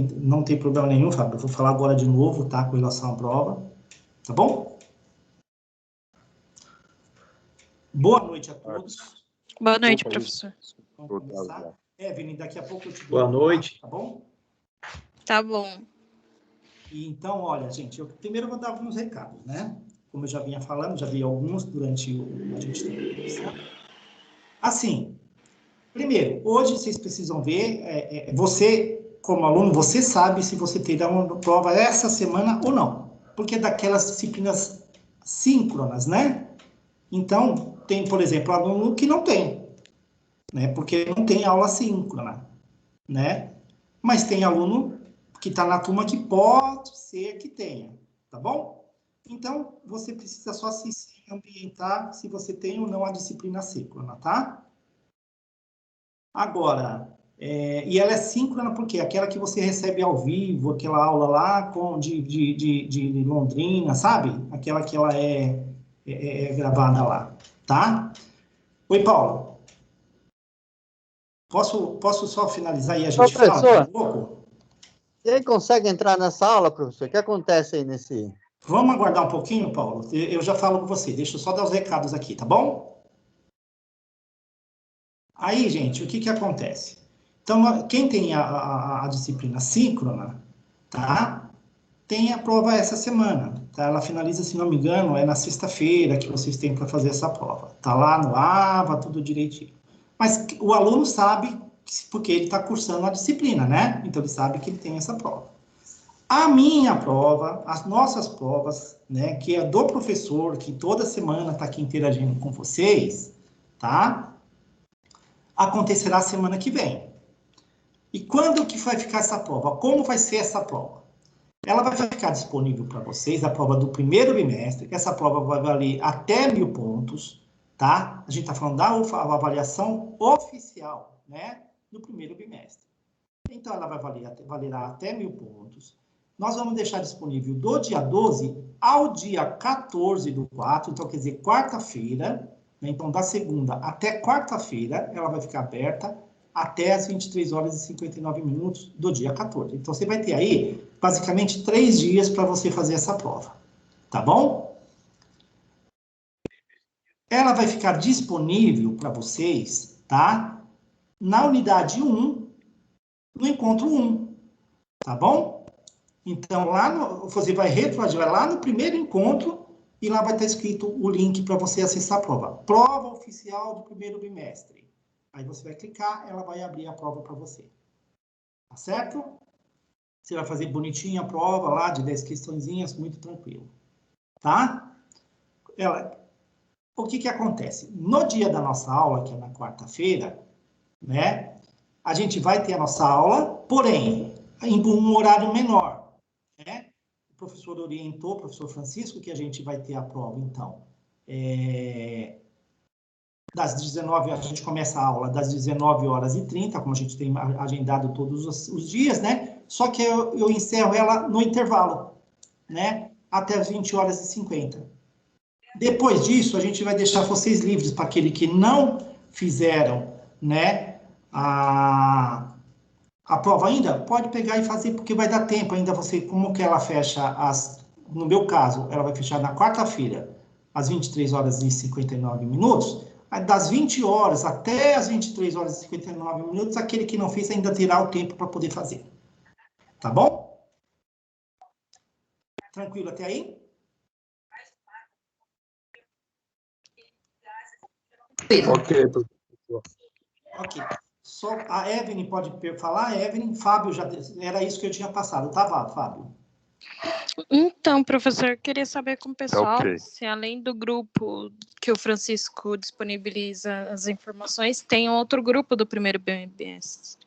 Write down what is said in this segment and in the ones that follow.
não tem problema nenhum, Fábio. Eu vou falar agora de novo, tá? Com relação à prova. Tá bom? Boa noite a todos. Boa noite, professor. Vamos começar. Evelyn, daqui a pouco eu te dou. Boa noite. Tá bom? Tá bom. E então, olha, gente, eu primeiro vou dar alguns recados, né? Como eu já vinha falando, já dei alguns durante a gente ter. Assim, primeiro, hoje vocês precisam ver, você, como aluno, você sabe se você terá uma prova essa semana ou não. Porque é daquelas disciplinas síncronas, né? Então, tem, por exemplo, aluno que não tem, né? Porque não tem aula síncrona, né? Mas tem aluno que está na turma que pode ser que tenha, tá bom? Então, você precisa só se ambientar se você tem ou não a disciplina síncrona, tá? Agora, e ela é síncrona porque aquela que você recebe ao vivo, aquela aula lá de Londrina, sabe? Aquela que ela é gravada lá, tá? Oi, Paulo. Posso só finalizar e a gente fala um pouco? E aí, consegue entrar nessa aula, professor? O que acontece aí nesse... Vamos aguardar um pouquinho, Paulo? Eu já falo com você. Deixa eu só dar os recados aqui, tá bom? Aí, gente, o que acontece? Então, quem tem a disciplina síncrona, tá? Tem a prova essa semana, tá? Ela finaliza, se não me engano, é na sexta-feira que vocês têm para fazer essa prova. Tá lá no AVA, tudo direitinho. Mas o aluno sabe, porque ele está cursando a disciplina, né? Então, ele sabe que ele tem essa prova. A minha prova, as nossas provas, né, que é do professor, que toda semana está aqui interagindo com vocês, tá? Acontecerá semana que vem. E quando que vai ficar essa prova? Como vai ser essa prova? Ela vai ficar disponível para vocês, a prova do primeiro bimestre. Essa prova vai valer até 1.000 pontos, tá? A gente está falando da avaliação oficial, né, do primeiro bimestre. Então, ela vai valerá até 1.000 pontos. Nós vamos deixar disponível do dia 12 ao dia 14 do 4, então, quer dizer, quarta-feira, né? Então, da segunda até quarta-feira, ela vai ficar aberta até as 23 horas e 59 minutos do dia 14. Então, você vai ter aí, basicamente, 3 dias para você fazer essa prova, tá bom? Ela vai ficar disponível para vocês, tá? Na unidade 1, no encontro 1, tá bom? Então, você vai retroagir lá no primeiro encontro e lá vai estar escrito o link para você acessar a prova. Prova oficial do primeiro bimestre. Aí você vai clicar, ela vai abrir a prova para você. Tá certo? Você vai fazer bonitinha a prova lá de 10 questõezinhas, muito tranquilo. Tá? O que acontece? No dia da nossa aula, que é na quarta-feira, né? A gente vai ter a nossa aula, porém, em um horário menor. Né? O professor orientou, o professor Francisco, que a gente vai ter a prova, então, das 19 horas, a gente começa a aula das 19h30, como a gente tem agendado todos os dias, né? Só que eu encerro ela no intervalo, né? Até as 20h50. Depois disso, a gente vai deixar vocês livres para aquele que não fizeram, né? A prova ainda, pode pegar e fazer, porque vai dar tempo ainda você, como que ela fecha, no meu caso, ela vai fechar na quarta-feira, às 23h59 minutos, das 20 horas até as 23h59 minutos, aquele que não fez ainda terá o tempo para poder fazer. Tá bom? Tranquilo até aí? Ok, professor. Ok. Só a Evelyn pode falar? Evelyn, Fábio, já era isso que eu tinha passado, tá, Fábio? Então, professor, eu queria saber com o pessoal Ok. se além do grupo que o Francisco disponibiliza as informações, tem outro grupo do primeiro bimestre.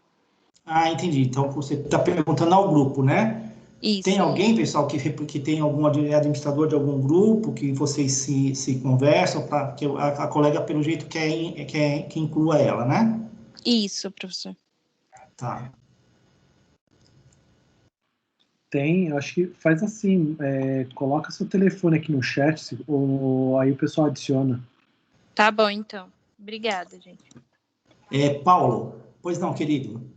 Ah, entendi. Então, você está perguntando ao grupo, né? Isso. Tem alguém, pessoal, que tem algum administrador de algum grupo, que vocês se conversam, que a colega, pelo jeito, quer que inclua ela, né? Isso, professor. Tá. Tem, eu acho que faz assim, coloca seu telefone aqui no chat, ou aí o pessoal adiciona. Tá bom, então. Obrigada, gente. Paulo, pois não, querido?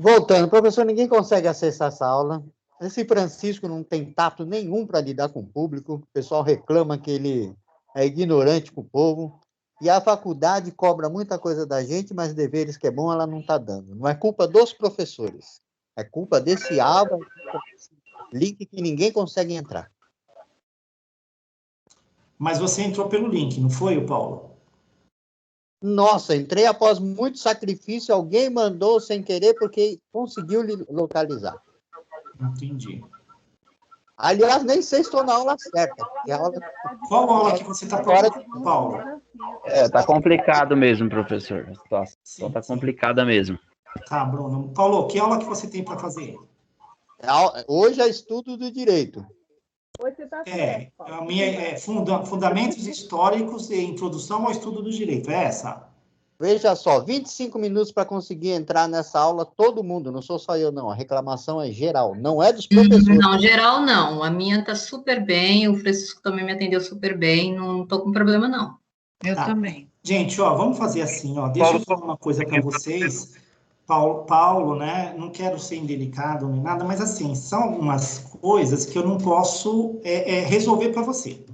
Voltando, professor, ninguém consegue acessar essa aula. Esse Francisco não tem tato nenhum para lidar com o público. O pessoal reclama que ele é ignorante com o povo. E a faculdade cobra muita coisa da gente, mas deveres que é bom ela não está dando. Não é culpa dos professores. É culpa desse aba, link que ninguém consegue entrar. Mas você entrou pelo link, não foi, Paulo? Nossa, entrei após muito sacrifício, alguém mandou sem querer porque conseguiu localizar. Entendi. Aliás, nem sei se estou na aula certa. Qual aula que você está procurando, Paulo? Tá complicado mesmo, professor. A situação tá complicada mesmo. Tá, Bruno. Paulo, que aula que você tem para fazer? Hoje é estudo do direito. A minha é fundamentos históricos e introdução ao estudo do direito, é essa? Veja só, 25 minutos para conseguir entrar nessa aula, todo mundo, não sou só eu não, a reclamação é geral, não é dos professores. Não, geral não, a minha tá super bem, o Francisco também me atendeu super bem, não tô com problema não. Eu também. Gente, ó, vamos fazer assim, ó, deixa eu falar uma coisa para vocês. Paulo, né, não quero ser indelicado nem nada, mas assim, são algumas coisas que eu não posso resolver para você,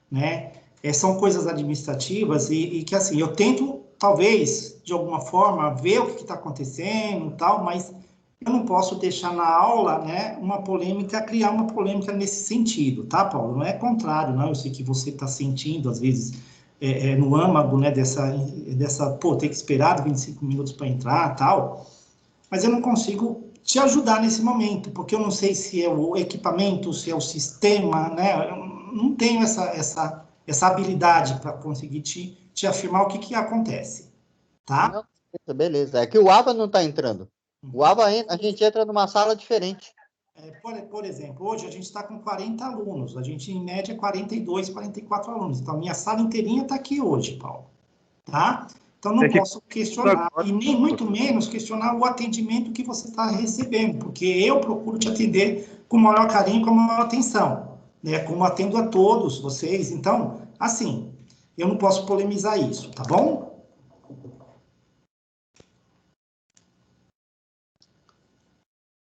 né? São coisas administrativas e que, assim, eu tento, talvez, de alguma forma, ver o que está acontecendo e tal, mas eu não posso deixar na aula, né, criar uma polêmica nesse sentido, tá, Paulo? Não é contrário, não, eu sei que você está sentindo, às vezes, no âmago, né, pô, ter que esperar 25 minutos para entrar, tal, mas eu não consigo te ajudar nesse momento, porque eu não sei se é o equipamento, se é o sistema, né, eu não tenho essa habilidade para conseguir te afirmar o que acontece, tá? Não, beleza, é que o AVA não está entrando. O AVA, a gente entra numa sala diferente. Por exemplo, hoje a gente está com 40 alunos, a gente em média 42, 44 alunos, então a minha sala inteirinha está aqui hoje, Paulo, tá? Então não posso questionar, e nem muito menos questionar o atendimento que você está recebendo, porque eu procuro te atender com o maior carinho, com a maior atenção, né? Como atendo a todos vocês, então, assim, eu não posso polemizar isso, tá bom?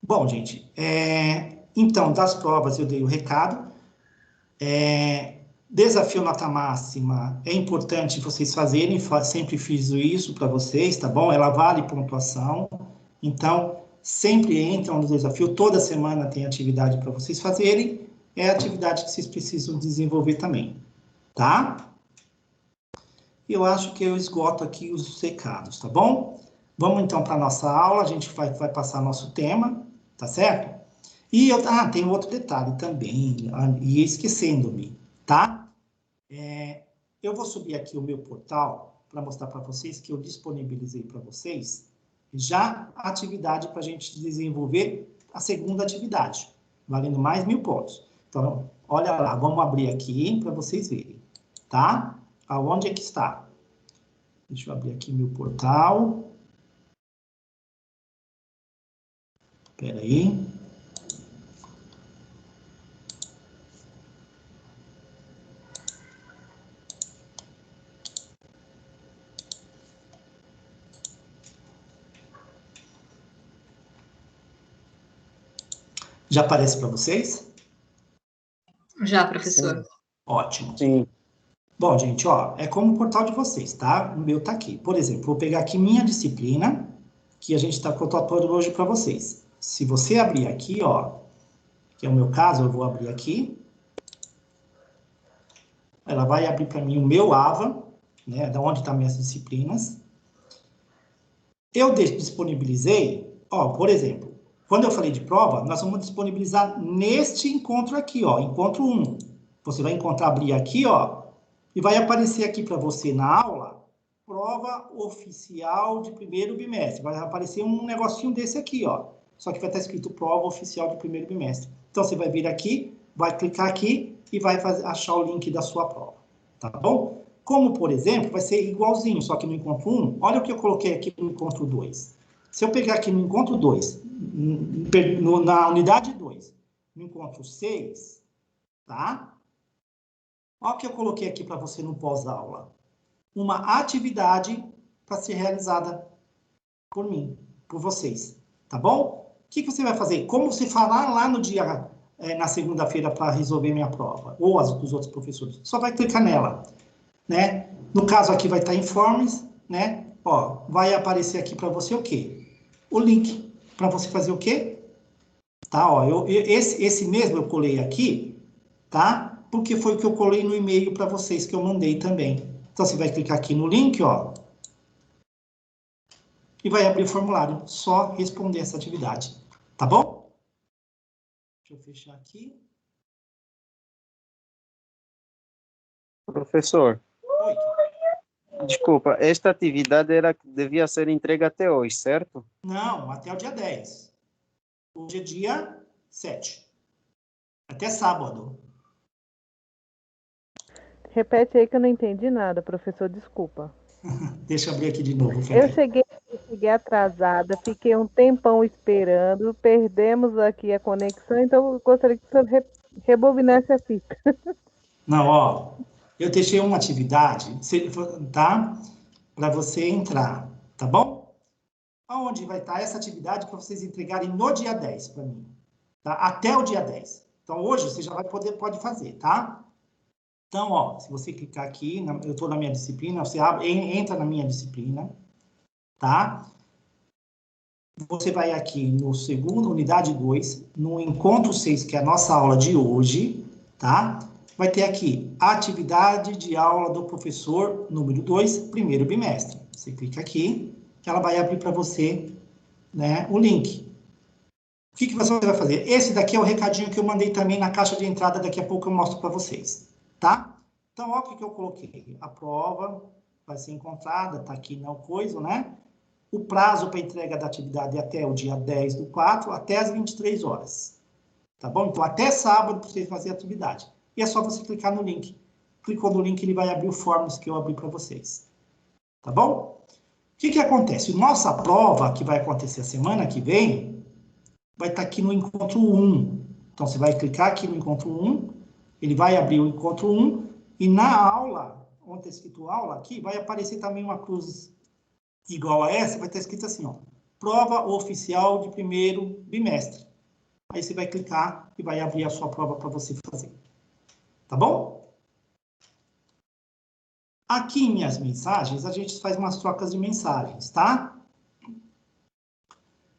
Bom, gente, então, das provas eu dei o recado. Desafio nota máxima, é importante vocês fazerem, sempre fiz isso para vocês, tá bom? Ela vale pontuação, então, sempre entram no desafio, toda semana tem atividade para vocês fazerem, é a atividade que vocês precisam desenvolver também, tá? Eu acho que eu esgoto aqui os recados, tá bom? Vamos então para a nossa aula, a gente vai passar nosso tema, tá certo? E tem outro detalhe também, e esquecendo-me, tá? Eu vou subir aqui o meu portal para mostrar para vocês que eu disponibilizei para vocês já a atividade para a gente desenvolver a segunda atividade, valendo mais 1000 pontos. Então, olha lá, vamos abrir aqui para vocês verem, tá? Aonde é que está? Deixa eu abrir aqui meu portal. Espera aí. Já aparece para vocês? Já, professor. Sim. Ótimo. Sim. Bom, gente, ó, é como o portal de vocês, tá? O meu tá aqui. Por exemplo, vou pegar aqui minha disciplina, que a gente está colocando hoje para vocês. Se você abrir aqui, ó, que é o meu caso, eu vou abrir aqui. Ela vai abrir para mim o meu AVA, né, da onde estão minhas disciplinas. Eu disponibilizei, ó, por exemplo, quando eu falei de prova, nós vamos disponibilizar neste encontro aqui, ó, encontro 1. Você vai abrir aqui, ó, e vai aparecer aqui para você na aula, prova oficial de primeiro bimestre. Vai aparecer um negocinho desse aqui, ó. Só que vai estar escrito prova oficial de primeiro bimestre. Então, você vai vir aqui, vai clicar aqui e vai achar o link da sua prova, tá bom? Como, por exemplo, vai ser igualzinho, só que no encontro 1, olha o que eu coloquei aqui no encontro 2. Se eu pegar aqui no encontro 2, na unidade 2, no encontro 6, tá? Olha o que eu coloquei aqui para você no pós-aula. Uma atividade para ser realizada por mim, por vocês. Tá bom? O que você vai fazer? Como você falar lá no dia, na segunda-feira, para resolver minha prova, ou as dos outros professores, só vai clicar nela, né? No caso aqui vai estar Informes, né? Ó, vai aparecer aqui para você o quê? O link para você fazer o quê? Tá, ó, esse mesmo eu colei aqui, tá? Porque foi o que eu colei no e-mail para vocês que eu mandei também. Então, você vai clicar aqui no link, ó, e vai abrir o formulário. Só responder essa atividade. Tá bom? Deixa eu fechar aqui. Professor, Oi. desculpa, esta atividade devia ser entregue até hoje, certo? Não, até o dia 10. Hoje é dia 7. Até sábado. Repete aí que eu não entendi nada, professor, desculpa. Deixa eu abrir aqui de novo. Eu cheguei atrasada, fiquei um tempão esperando, perdemos aqui a conexão, então eu gostaria que o senhor rebobinasse a fita. Não, ó, eu deixei uma atividade, tá? Para você entrar, tá bom? Aonde vai estar essa atividade para vocês entregarem no dia 10 para mim, tá? Até o dia 10. Então, hoje você já pode fazer, tá? Então, ó, se você clicar aqui, eu estou na minha disciplina, você entra na minha disciplina, tá? Você vai aqui no segundo, unidade 2, no encontro 6, que é a nossa aula de hoje, tá? Vai ter aqui, atividade de aula do professor número 2, primeiro bimestre. Você clica aqui, que ela vai abrir para você, né, o link. O que você vai fazer? Esse daqui é o recadinho que eu mandei também na caixa de entrada, daqui a pouco eu mostro para vocês, tá? Então, olha o que eu coloquei. A prova vai ser encontrada, tá aqui na coisa, né? O prazo para entrega da atividade é até o dia 10/4, até as 23 horas. Tá bom? Então, até sábado para vocês fazerem a atividade. E é só você clicar no link. Clicou no link, ele vai abrir o forms que eu abri para vocês. Tá bom? O que acontece? Nossa prova, que vai acontecer a semana que vem, vai estar aqui no encontro 1. Então, você vai clicar aqui no encontro 1, ele vai abrir o encontro 1, e na aula, onde está escrito aula aqui, vai aparecer também uma cruz igual a essa, vai estar escrito assim, ó, prova oficial de primeiro bimestre. Aí você vai clicar e vai abrir a sua prova para você fazer. Tá bom? Aqui em minhas mensagens, a gente faz umas trocas de mensagens, tá?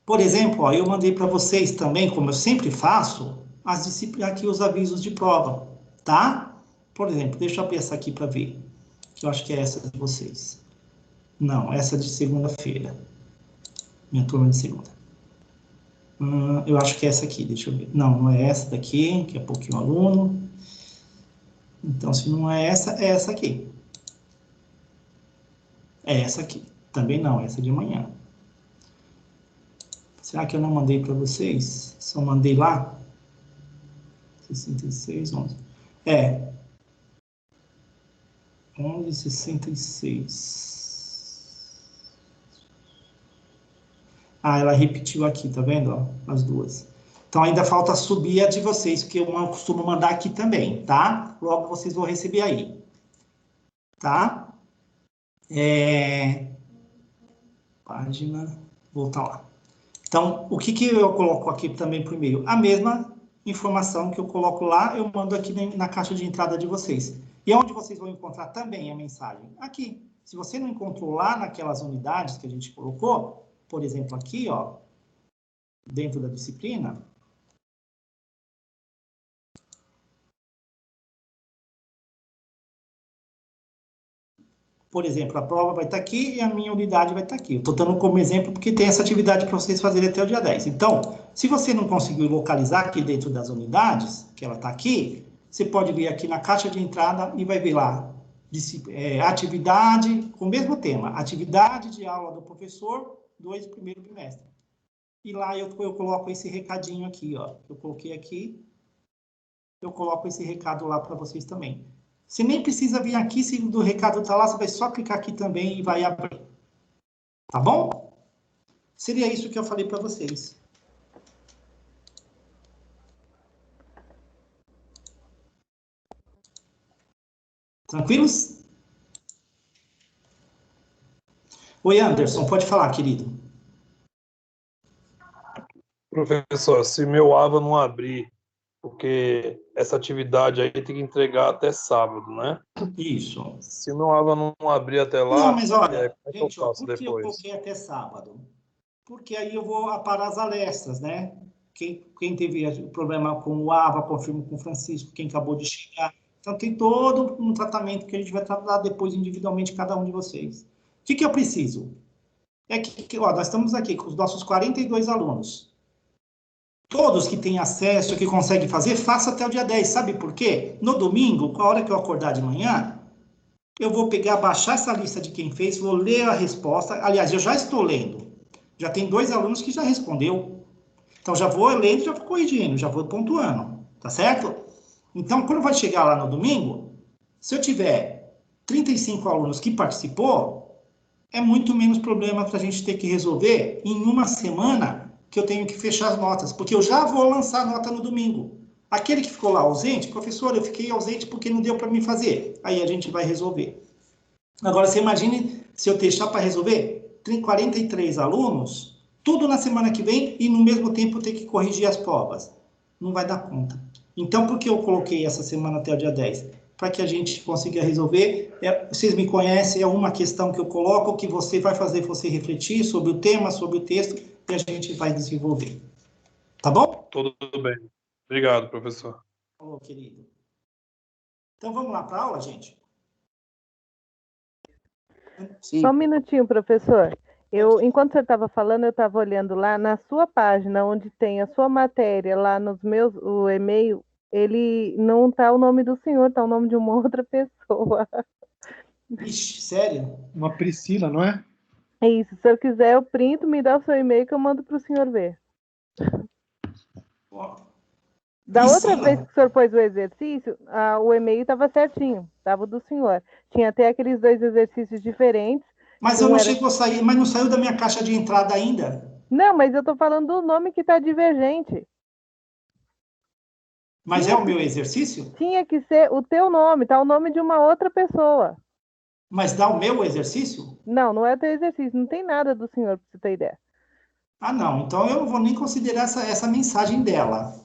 Por exemplo, ó, eu mandei para vocês também, como eu sempre faço, aqui os avisos de prova, tá? Por exemplo, deixa eu abrir essa aqui para ver, que eu acho que é essa de vocês. Não, essa é de segunda-feira. Minha turma de segunda. Eu acho que é essa aqui, deixa eu ver. Não, não é essa daqui, que é pouquinho aluno. Então, se não é essa aqui. É essa aqui. Também não, essa é de amanhã. Será que eu não mandei para vocês? Só mandei lá? 66, 11. É. 11:66. Ah, ela repetiu aqui, tá vendo? Ó, as duas. Então, ainda falta subir a de vocês, que eu costumo mandar aqui também, tá? Logo vocês vão receber aí. Tá? Página, voltar lá. Então, o que eu coloco aqui também por e-mail? A mesma informação que eu coloco lá, eu mando aqui na caixa de entrada de vocês. E onde vocês vão encontrar também a mensagem? Aqui. Se você não encontrou lá naquelas unidades que a gente colocou, por exemplo, aqui, ó, dentro da disciplina, por exemplo, a prova vai estar aqui e a minha unidade vai estar aqui. Eu estou dando como exemplo porque tem essa atividade para vocês fazerem até o dia 10. Então, se você não conseguiu localizar aqui dentro das unidades, que ela está aqui, você pode vir aqui na caixa de entrada e vai ver lá, atividade, com o mesmo tema, atividade de aula do professor 2, primeiro bimestre. E lá eu coloco esse recadinho aqui, ó. Eu coloquei aqui, eu coloco esse recado lá para vocês também. Você nem precisa vir aqui, se o recado está lá, você vai só clicar aqui também e vai abrir. Tá bom? Seria isso que eu falei para vocês. Tranquilos? Oi, Anderson, pode falar, querido. Professor, se meu AVA não abrir, porque essa atividade aí tem que entregar até sábado, né? Isso. Se o meu AVA não abrir até lá, Não, mas olha, como é que gente, eu faço por que eu depois? coloquei até sábado? Porque aí eu vou aparar as arestas, né? Quem teve problema com o AVA, confirmo com o Francisco, quem acabou de chegar. Então, tem todo um tratamento que a gente vai tratar depois individualmente cada um de vocês. O que eu preciso? É que ó, nós estamos aqui com os nossos 42 alunos. Todos que têm acesso, que conseguem fazer, faça até o dia 10. Sabe por quê? No domingo, com a hora que eu acordar de manhã, eu vou pegar, baixar essa lista de quem fez, vou ler a resposta. Aliás, eu já estou lendo. Já tem 2 alunos que já respondeu. Então, já vou lendo, já vou corrigindo, já vou pontuando. Tá certo? Então, quando vai chegar lá no domingo, se eu tiver 35 alunos que participou, é muito menos problema para a gente ter que resolver em uma semana que eu tenho que fechar as notas, porque eu já vou lançar a nota no domingo. Aquele que ficou lá ausente, professor, eu fiquei ausente porque não deu para mim fazer. Aí a gente vai resolver. Agora, você imagine se eu deixar para resolver 43 alunos, tudo na semana que vem e no mesmo tempo ter que corrigir as provas. Não vai dar conta. Então, por que eu coloquei essa semana até o dia 10? Para que a gente consiga resolver. Vocês me conhecem, é uma questão que eu coloco que você vai fazer você refletir sobre o tema, sobre o texto, e a gente vai desenvolver. Tá bom? Tudo bem. Obrigado, professor. Falou, querido. Então, vamos lá para a aula, gente? Sim. Só um minutinho, professor. Enquanto você estava falando, eu estava olhando lá na sua página, onde tem a sua matéria, lá nos meus, o e-mail, ele não está o nome do senhor, está o nome de uma outra pessoa. Ixi, sério? Uma Priscila, não é? É isso. Se eu quiser, eu printo, me dá o seu e-mail que eu mando para o senhor ver. Da outra vez que o senhor pôs o exercício, o e-mail estava certinho, estava do senhor. Tinha até aqueles 2 exercícios diferentes. Mas eu não chego a sair, mas não saiu da minha caixa de entrada ainda? Não, mas eu estou falando do nome que está divergente. Mas é o meu exercício? Tinha que ser o teu nome, tá o nome de uma outra pessoa. Mas dá o meu exercício? Não, não é o teu exercício, não tem nada do senhor, para você ter ideia. Ah, não, então eu não vou nem considerar essa mensagem dela.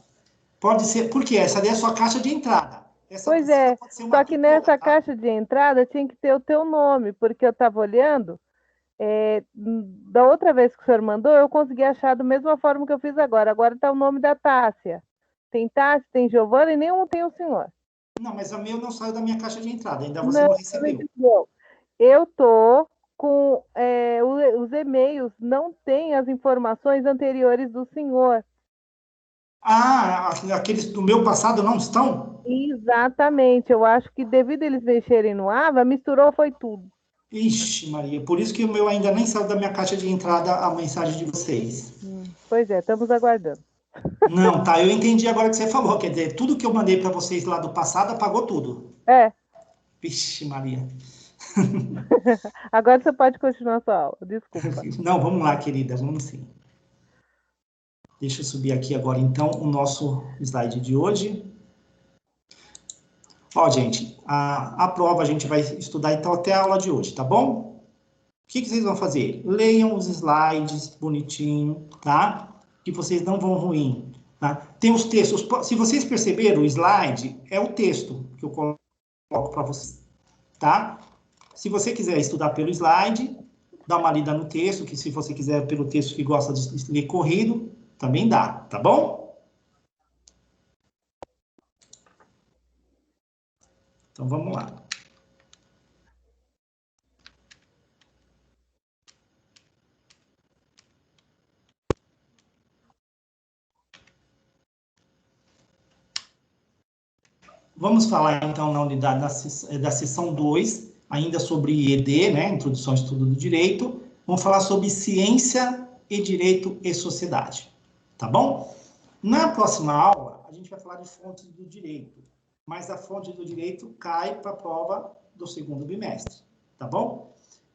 Pode ser, porque essa daí é a sua caixa de entrada. Pois é, só que nessa caixa de entrada tinha que ter o teu nome, porque eu estava olhando, da outra vez que o senhor mandou, eu consegui achar da mesma forma que eu fiz agora. Agora está o nome da Tássia. Tem Tássia, tem Giovana e nenhum tem o senhor. Não, mas o meu não saiu da minha caixa de entrada, ainda você não recebeu. Eu tô com os e-mails, não tem as informações anteriores do senhor. Ah, aqueles do meu passado não estão? Exatamente, eu acho que devido a eles mexerem no AVA, misturou foi tudo. Ixi, Maria, por isso que o meu ainda nem saiu da minha caixa de entrada a mensagem de vocês. Pois é, estamos aguardando. Não, tá, eu entendi agora o que você falou, quer dizer, tudo que eu mandei para vocês lá do passado apagou tudo. É. Vixe, Maria. Agora você pode continuar a sua aula, desculpa. Não, vamos lá, querida, vamos sim. Deixa eu subir aqui agora, então, o nosso slide de hoje. Ó, gente, a prova a gente vai estudar, então, até a aula de hoje, tá bom? O que vocês vão fazer? Leiam os slides bonitinho, tá? Que vocês não vão ruim, tá? Tem os textos, se vocês perceberam, o slide é o texto que eu coloco para vocês, tá? Se você quiser estudar pelo slide, dá uma lida no texto, que se você quiser pelo texto que gosta de ler corrido, também dá, tá bom? Então, vamos lá. Vamos falar, então, na unidade da seção 2, ainda sobre ED, né, Introdução ao Estudo do Direito. Vamos falar sobre ciência e direito e sociedade, tá bom? Na próxima aula, a gente vai falar de fontes do direito, mas a fonte do direito cai para a prova do segundo bimestre, tá bom?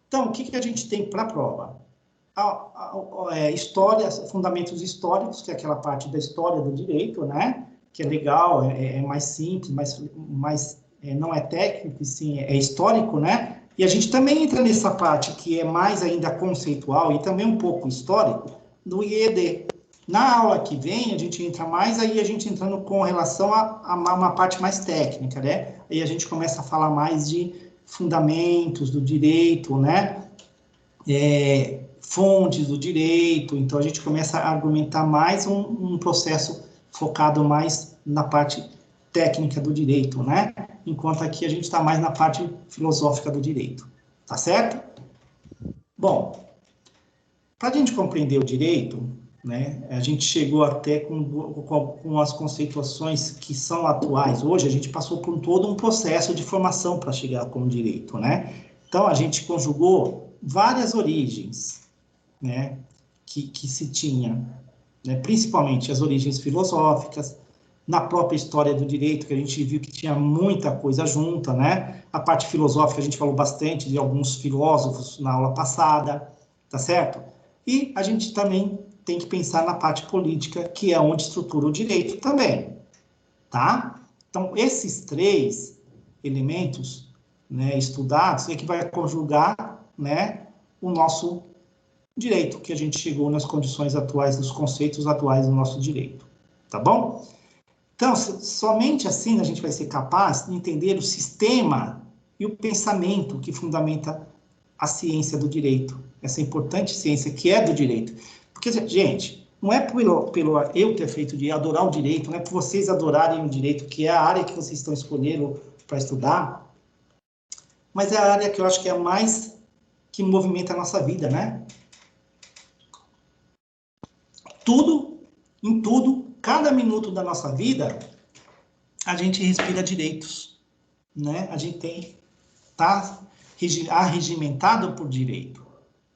Então, o que a gente tem para a prova? História, fundamentos históricos, que é aquela parte da história do direito, né? Que é legal, é mais simples, não é técnico, sim, é histórico, né? E a gente também entra nessa parte que é mais ainda conceitual e também um pouco histórico do IED, Na aula que vem, a gente entra mais, aí a gente entrando com relação a uma parte mais técnica, né? Aí a gente começa a falar mais de fundamentos do direito, né? Fontes do direito, então a gente começa a argumentar mais um processo focado mais na parte técnica do direito, né? Enquanto aqui a gente está mais na parte filosófica do direito, tá certo? Bom, para a gente compreender o direito, né, a gente chegou até com as conceituações que são atuais. Hoje a gente passou por todo um processo de formação para chegar com o direito, né? Então a gente conjugou várias origens, né, que se tinha, né, principalmente as origens filosóficas, na própria história do direito, que a gente viu que tinha muita coisa junta, né? A parte filosófica a gente falou bastante de alguns filósofos na aula passada, tá certo? E a gente também tem que pensar na parte política, que é onde estrutura o direito também, tá? Então, esses 3 elementos, né, estudados é que vai conjugar, né, o nosso direito, que a gente chegou nas condições atuais, nos conceitos atuais do nosso direito, tá bom? Então, somente assim a gente vai ser capaz de entender o sistema e o pensamento que fundamenta a ciência do direito, essa importante ciência que é do direito. Porque, gente, não é pelo eu ter feito de adorar o direito, não é por vocês adorarem o direito, que é a área que vocês estão escolhendo para estudar, mas é a área que eu acho que é a mais que movimenta a nossa vida, né? Em tudo, cada minuto da nossa vida, a gente respira direitos, né? A gente está arregimentado por direito,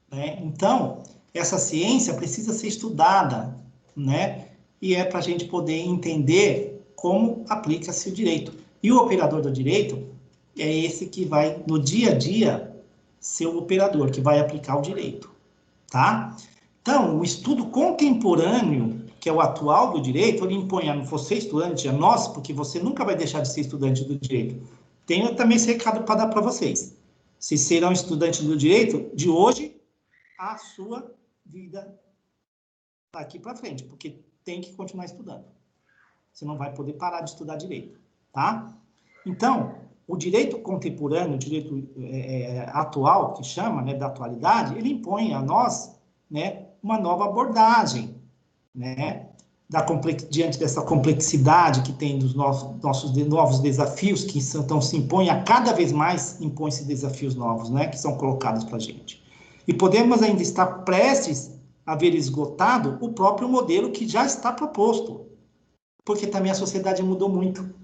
né? Então, essa ciência precisa ser estudada, né? E é para a gente poder entender como aplica-se o direito. E o operador do direito é esse que vai, no dia a dia, ser o operador, que vai aplicar o direito, tá? Então, o estudo contemporâneo, que é o atual do direito, ele impõe a você, estudante, a nós, porque você nunca vai deixar de ser estudante do direito. Tenho também esse recado para dar para vocês. Vocês serão estudantes do direito de hoje à sua vida daqui para frente, porque tem que continuar estudando. Você não vai poder parar de estudar direito, tá? Então, o direito contemporâneo, o direito atual, que chama, né, da atualidade, ele impõe a nós, né, uma nova abordagem, né, diante dessa complexidade que tem dos nossos novos desafios que se impõem a cada vez mais, impõem-se desafios novos, né, que são colocados para a gente. E podemos ainda estar prestes a ver esgotado o próprio modelo que já está proposto, porque também a sociedade mudou muito.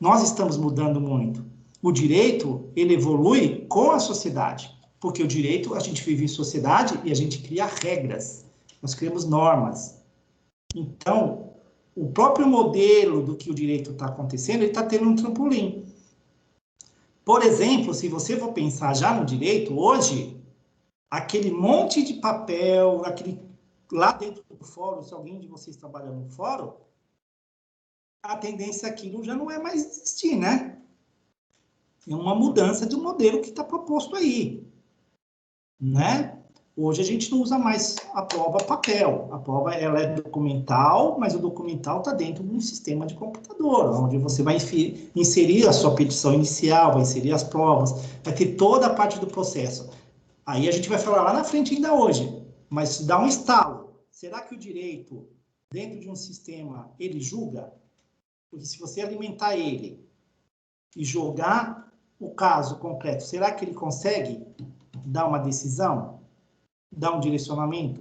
Nós estamos mudando muito. O direito, ele evolui com a sociedade, porque o direito, a gente vive em sociedade e a gente cria regras, nós criamos normas. Então, o próprio modelo do que o direito está acontecendo, ele está tendo um trampolim. Por exemplo, se você for pensar já no direito, hoje, aquele monte de papel, lá dentro do fórum, se alguém de vocês trabalha no fórum, a tendência aquilo já não é mais existir, né? É uma mudança de modelo que está proposto aí, né? Hoje a gente não usa mais a prova papel. A prova ela é documental, mas o documental está dentro de um sistema de computador, onde você vai inserir a sua petição inicial, vai inserir as provas, vai ter toda a parte do processo. Aí a gente vai falar lá na frente ainda hoje, mas dá um estalo. Será que o direito, dentro de um sistema, ele julga? Porque se você alimentar ele e jogar o caso concreto, será que ele consegue dar uma decisão? Dar um direcionamento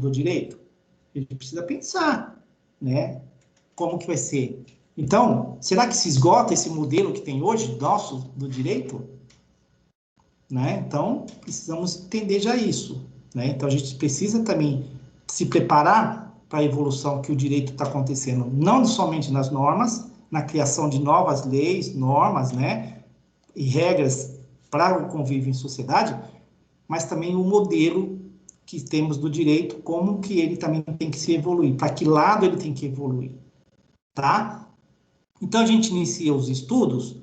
do direito? A gente precisa pensar, né? Como que vai ser? Então, será que se esgota esse modelo que tem hoje, nosso, do direito? Né? Então, precisamos entender já isso, né? Então, a gente precisa também se preparar para a evolução que o direito está acontecendo, não somente nas normas, na criação de novas leis, normas, né? E regras para o convívio em sociedade, mas também o modelo que temos do direito, como que ele também tem que se evoluir, para que lado ele tem que evoluir, tá? Então, a gente inicia os estudos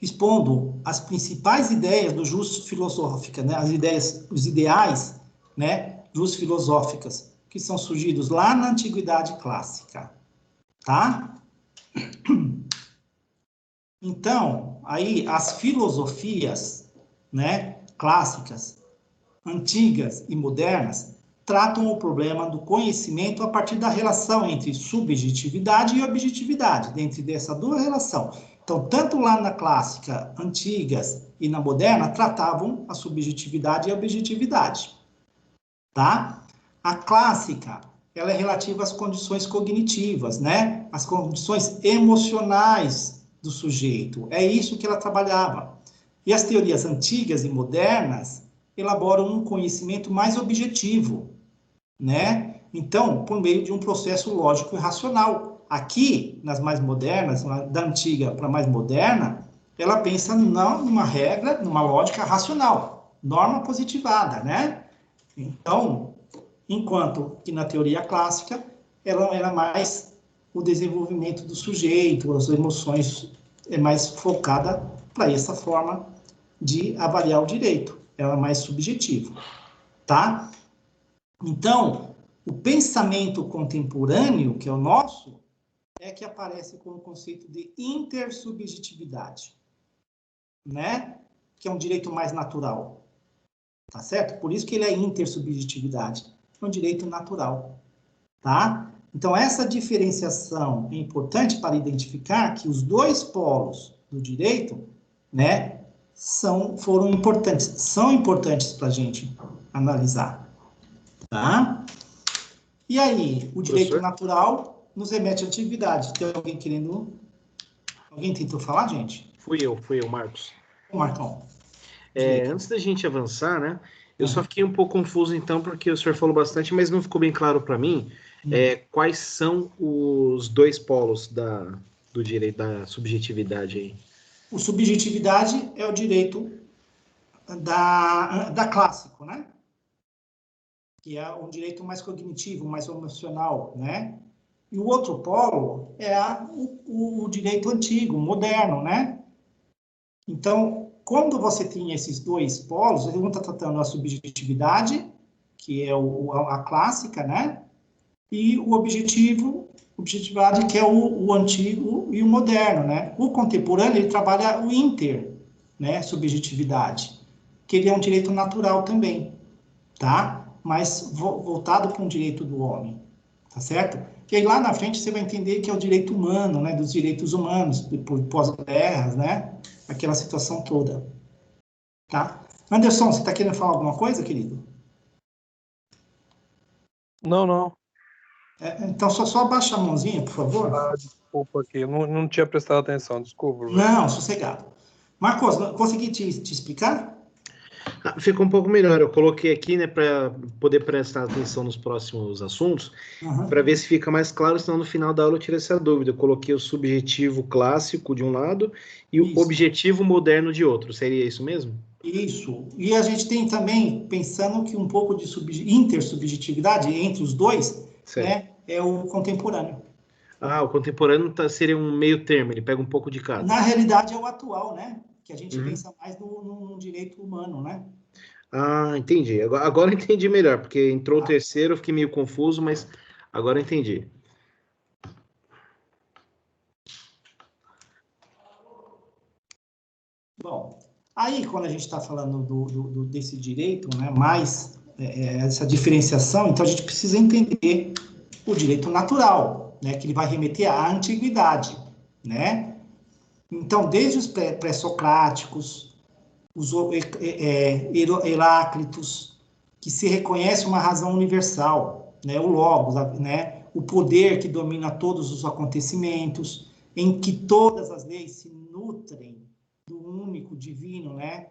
expondo as principais ideias do jus filosófica, né? As ideias, os ideais, né, jus filosóficas, que são surgidos lá na Antiguidade Clássica, tá? Então, aí as filosofias, né, clássicas, antigas e modernas, tratam o problema do conhecimento a partir da relação entre subjetividade e objetividade, dentro dessa duas relação. Então, tanto lá na clássica, antigas e na moderna, tratavam a subjetividade e a objetividade, tá? A clássica, ela é relativa às condições cognitivas, né? As condições emocionais do sujeito. É isso que ela trabalhava. E as teorias antigas e modernas elaboram um conhecimento mais objetivo, né? Então, por meio de um processo lógico e racional. Aqui, nas mais modernas, da antiga para a mais moderna, ela pensa não numa regra, numa lógica racional, norma positivada, né? Então, enquanto que na teoria clássica, ela era mais o desenvolvimento do sujeito, as emoções é mais focada para essa forma de avaliar o direito, ela é mais subjetiva, tá? Então, o pensamento contemporâneo, que é o nosso, é que aparece com o conceito de intersubjetividade, né? Que é um direito mais natural, tá certo? Por isso que ele é intersubjetividade, é um direito natural, tá? Então, essa diferenciação é importante para identificar que os dois polos do direito, né, são importantes para a gente analisar, tá? E aí, o direito natural nos remete à antiguidade. Tem alguém querendo... Alguém tentou falar, gente? Fui eu, Marcos. Marcão. Antes da gente avançar, né? Eu só fiquei um pouco confuso, então, porque o senhor falou bastante, mas não ficou bem claro para mim quais são os dois polos do direito da subjetividade aí. O subjetividade é o direito da clássico, né? Que é um direito mais cognitivo, mais emocional, né? E o outro polo é o direito antigo, moderno, né? Então, quando você tem esses dois polos, um está tratando a subjetividade, que é a clássica, né? E o objetividade, que é o antigo e o moderno, né? O contemporâneo, ele trabalha o né? Subjetividade, que ele é um direito natural também, tá? Mas voltado para um direito do homem, tá certo? E aí lá na frente você vai entender que é o direito humano, né? Dos direitos humanos, depois pós-guerras, né? Aquela situação toda, tá? Anderson, você está querendo falar alguma coisa, querido? Não. Então, só abaixa a mãozinha, por favor. Desculpa aqui, eu não tinha prestado atenção, desculpa. Não, sossegado. Marcos, consegui te explicar? Ficou um pouco melhor. Eu coloquei aqui, né, para poder prestar atenção nos próximos assuntos, para ver se fica mais claro, senão no final da aula eu tiro essa dúvida. Eu coloquei o subjetivo clássico de um lado e o objetivo moderno de outro. Seria isso mesmo? Isso. E a gente tem também, pensando que um pouco de intersubjetividade entre os dois, né, é o contemporâneo. O contemporâneo seria um meio termo, ele pega um pouco de cada. Na realidade, é o atual, né? Que a gente pensa mais no direito humano, né? Entendi. Agora eu entendi melhor, porque entrou o terceiro, eu fiquei meio confuso, mas agora eu entendi. Bom, aí quando a gente está falando desse direito, né, mais essa diferenciação, então a gente precisa entender o direito natural, né, que ele vai remeter à antiguidade, né? Então, desde os pré-socráticos, os Heráclitos, que se reconhece uma razão universal, né, o logos, né, o poder que domina todos os acontecimentos, em que todas as leis se nutrem do único divino, né,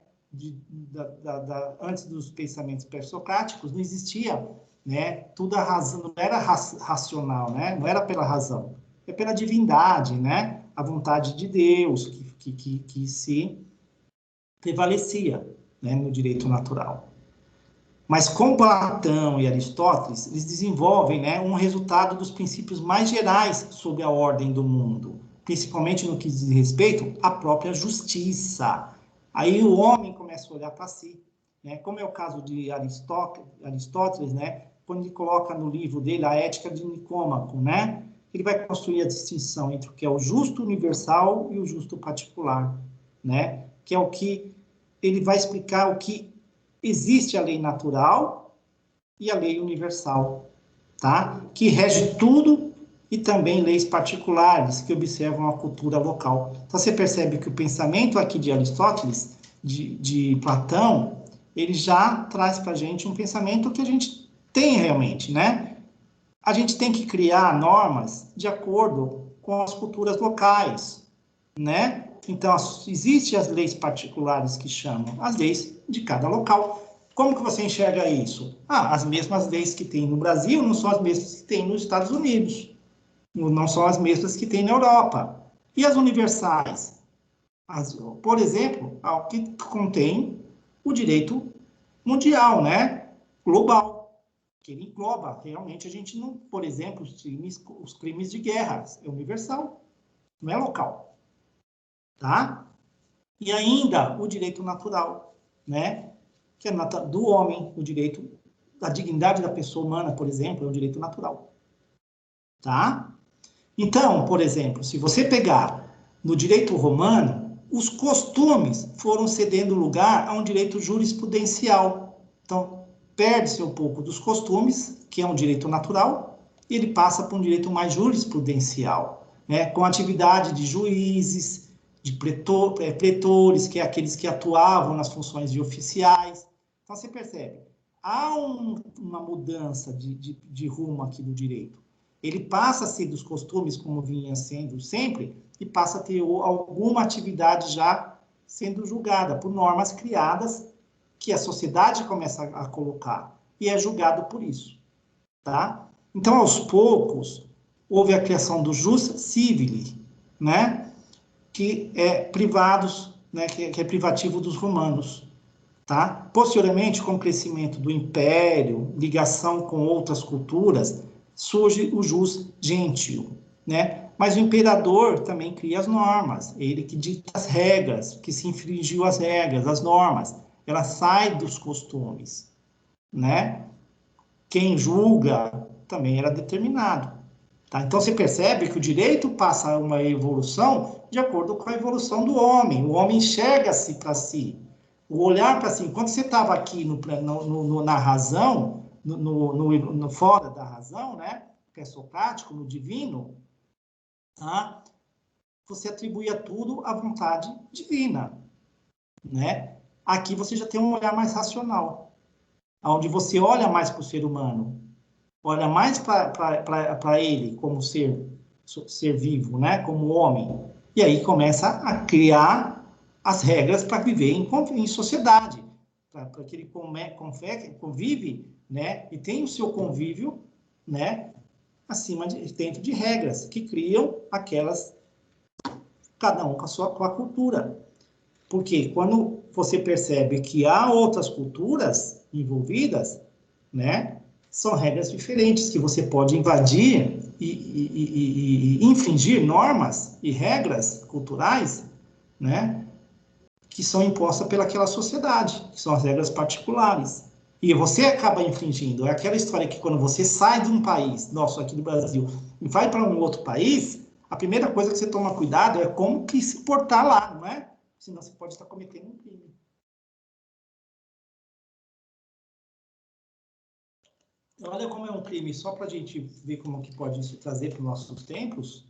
antes dos pensamentos pré-socráticos, não existia, né, tudo a razão, não era racional, né, não era pela razão, é pela divindade, né, a vontade de Deus que se prevalecia, né, no direito natural. Mas com Platão e Aristóteles, eles desenvolvem, né, um resultado dos princípios mais gerais sobre a ordem do mundo, principalmente no que diz respeito à própria justiça. Aí o homem começa a olhar para si, né, como é o caso de Aristóteles, né, quando ele coloca no livro dele a Ética de Nicômaco, né? Ele vai construir a distinção entre o que é o justo universal e o justo particular, né? Que é o que ele vai explicar o que existe a lei natural e a lei universal, tá? Que rege tudo e também leis particulares que observam a cultura local. Então, você percebe que o pensamento aqui de Aristóteles, de Platão, ele já traz para a gente um pensamento que a gente tem realmente, né? A gente tem que criar normas de acordo com as culturas locais, né? Então, existem as leis particulares que chamam as leis de cada local. Como que você enxerga isso? As mesmas leis que tem no Brasil não são as mesmas que tem nos Estados Unidos. Não são as mesmas que tem na Europa. E as universais? Por exemplo, ao que contém o direito mundial, né? Global. Que ele engloba. Realmente, a gente não... Por exemplo, os crimes de guerra. É universal. Não é local. Tá? E ainda o direito natural, né? Que é do homem, o direito da dignidade da pessoa humana, por exemplo, é o direito natural. Tá? Então, por exemplo, se você pegar no direito romano, os costumes foram cedendo lugar a um direito jurisprudencial. Então, perde-se um pouco dos costumes, que é um direito natural, e ele passa para um direito mais jurisprudencial, né? Com atividade de juízes, de pretores, que é aqueles que atuavam nas funções de oficiais. Então, você percebe, há uma mudança de rumo aqui do direito. Ele passa a ser dos costumes, como vinha sendo sempre, e passa a ter alguma atividade já sendo julgada por normas criadas que a sociedade começa a colocar, e é julgado por isso. Tá? Então, aos poucos, houve a criação do jus civile, né? Que é privados, né? Que é privativo dos romanos. Tá? Posteriormente, com o crescimento do império, ligação com outras culturas, surge o jus gentio, né? Mas o imperador também cria as normas, ele que dita as regras, que se infringiu as regras, as normas, ela sai dos costumes, né? Quem julga também era determinado. Tá? Então, você percebe que o direito passa a uma evolução de acordo com a evolução do homem. O homem enxerga-se para si. O olhar para si. Enquanto você estava aqui na razão, fora da razão, né? Que é socrático, no divino, tá? Você atribuía tudo à vontade divina. Né? Aqui você já tem um olhar mais racional, onde você olha mais para o ser humano, olha mais para ele como ser vivo, né? Como homem. E aí começa a criar as regras para viver em sociedade, para que ele convive, né? E tem o seu convívio, né? Dentro de regras que criam aquelas, cada um com a cultura. Porque quando você percebe que há outras culturas envolvidas, né? São regras diferentes que você pode invadir e infringir normas e regras culturais, né? Que são impostas pelaquela sociedade, que são as regras particulares. E você acaba infringindo. É aquela história que quando você sai de um país, nosso aqui do Brasil, e vai para um outro país, a primeira coisa que você toma cuidado é como que se portar lá, não é? Senão você pode estar cometendo um crime. Olha como é um crime, só para a gente ver como que pode isso trazer para os nossos tempos,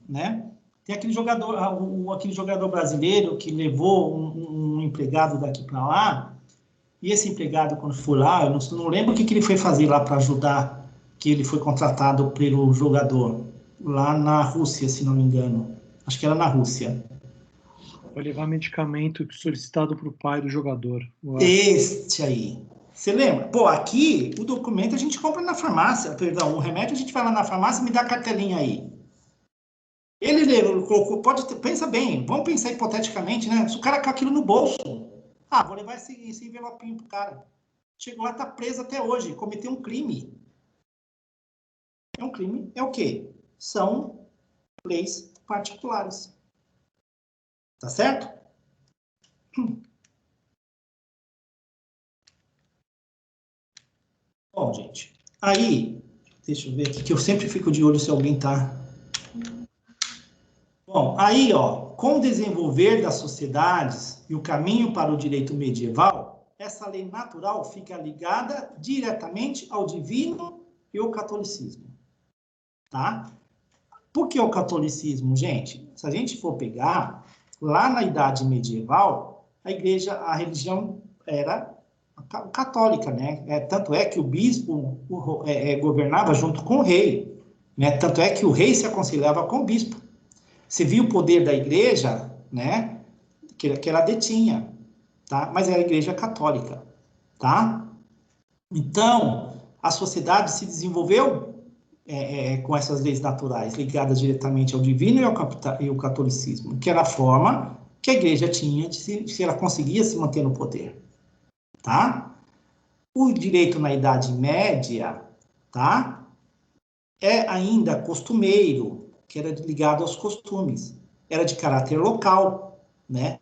né? Tem aquele jogador brasileiro que levou um empregado daqui para lá, e esse empregado, quando foi lá, eu não lembro o que ele foi fazer lá para ajudar, que ele foi contratado pelo jogador, lá na Rússia, se não me engano. Acho que era na Rússia. Foi levar medicamento solicitado para o pai do jogador. Este aí. Você lembra? Pô, aqui, o documento a gente compra na farmácia, perdão, o remédio a gente vai lá na farmácia e me dá a cartelinha aí. Ele colocou, pensa bem, vamos pensar hipoteticamente, né? Se o cara com aquilo no bolso, vou levar esse envelopinho pro cara. Chegou lá, tá preso até hoje, cometeu um crime. É um crime, é o quê? São leis particulares. Tá certo? Bom, gente, Aí, deixa eu ver aqui, que eu sempre fico de olho se alguém tá... Bom, aí, ó, com o desenvolver das sociedades e o caminho para o direito medieval, essa lei natural fica ligada diretamente ao divino e ao catolicismo, tá? Por que o catolicismo, gente? Se a gente for pegar, lá na Idade Medieval, a religião era católica, né? Tanto é que o bispo governava junto com o rei, né? Tanto é que o rei se aconselhava com o bispo. Você viu o poder da igreja, né? Que ela detinha, tá? Mas era a igreja católica, tá? Então, a sociedade se desenvolveu com essas leis naturais, ligadas diretamente ao divino e ao catolicismo, que era a forma que a igreja tinha se ela conseguia se manter no poder, tá? O direito na Idade Média, tá? É ainda costumeiro, que era ligado aos costumes, era de caráter local, né?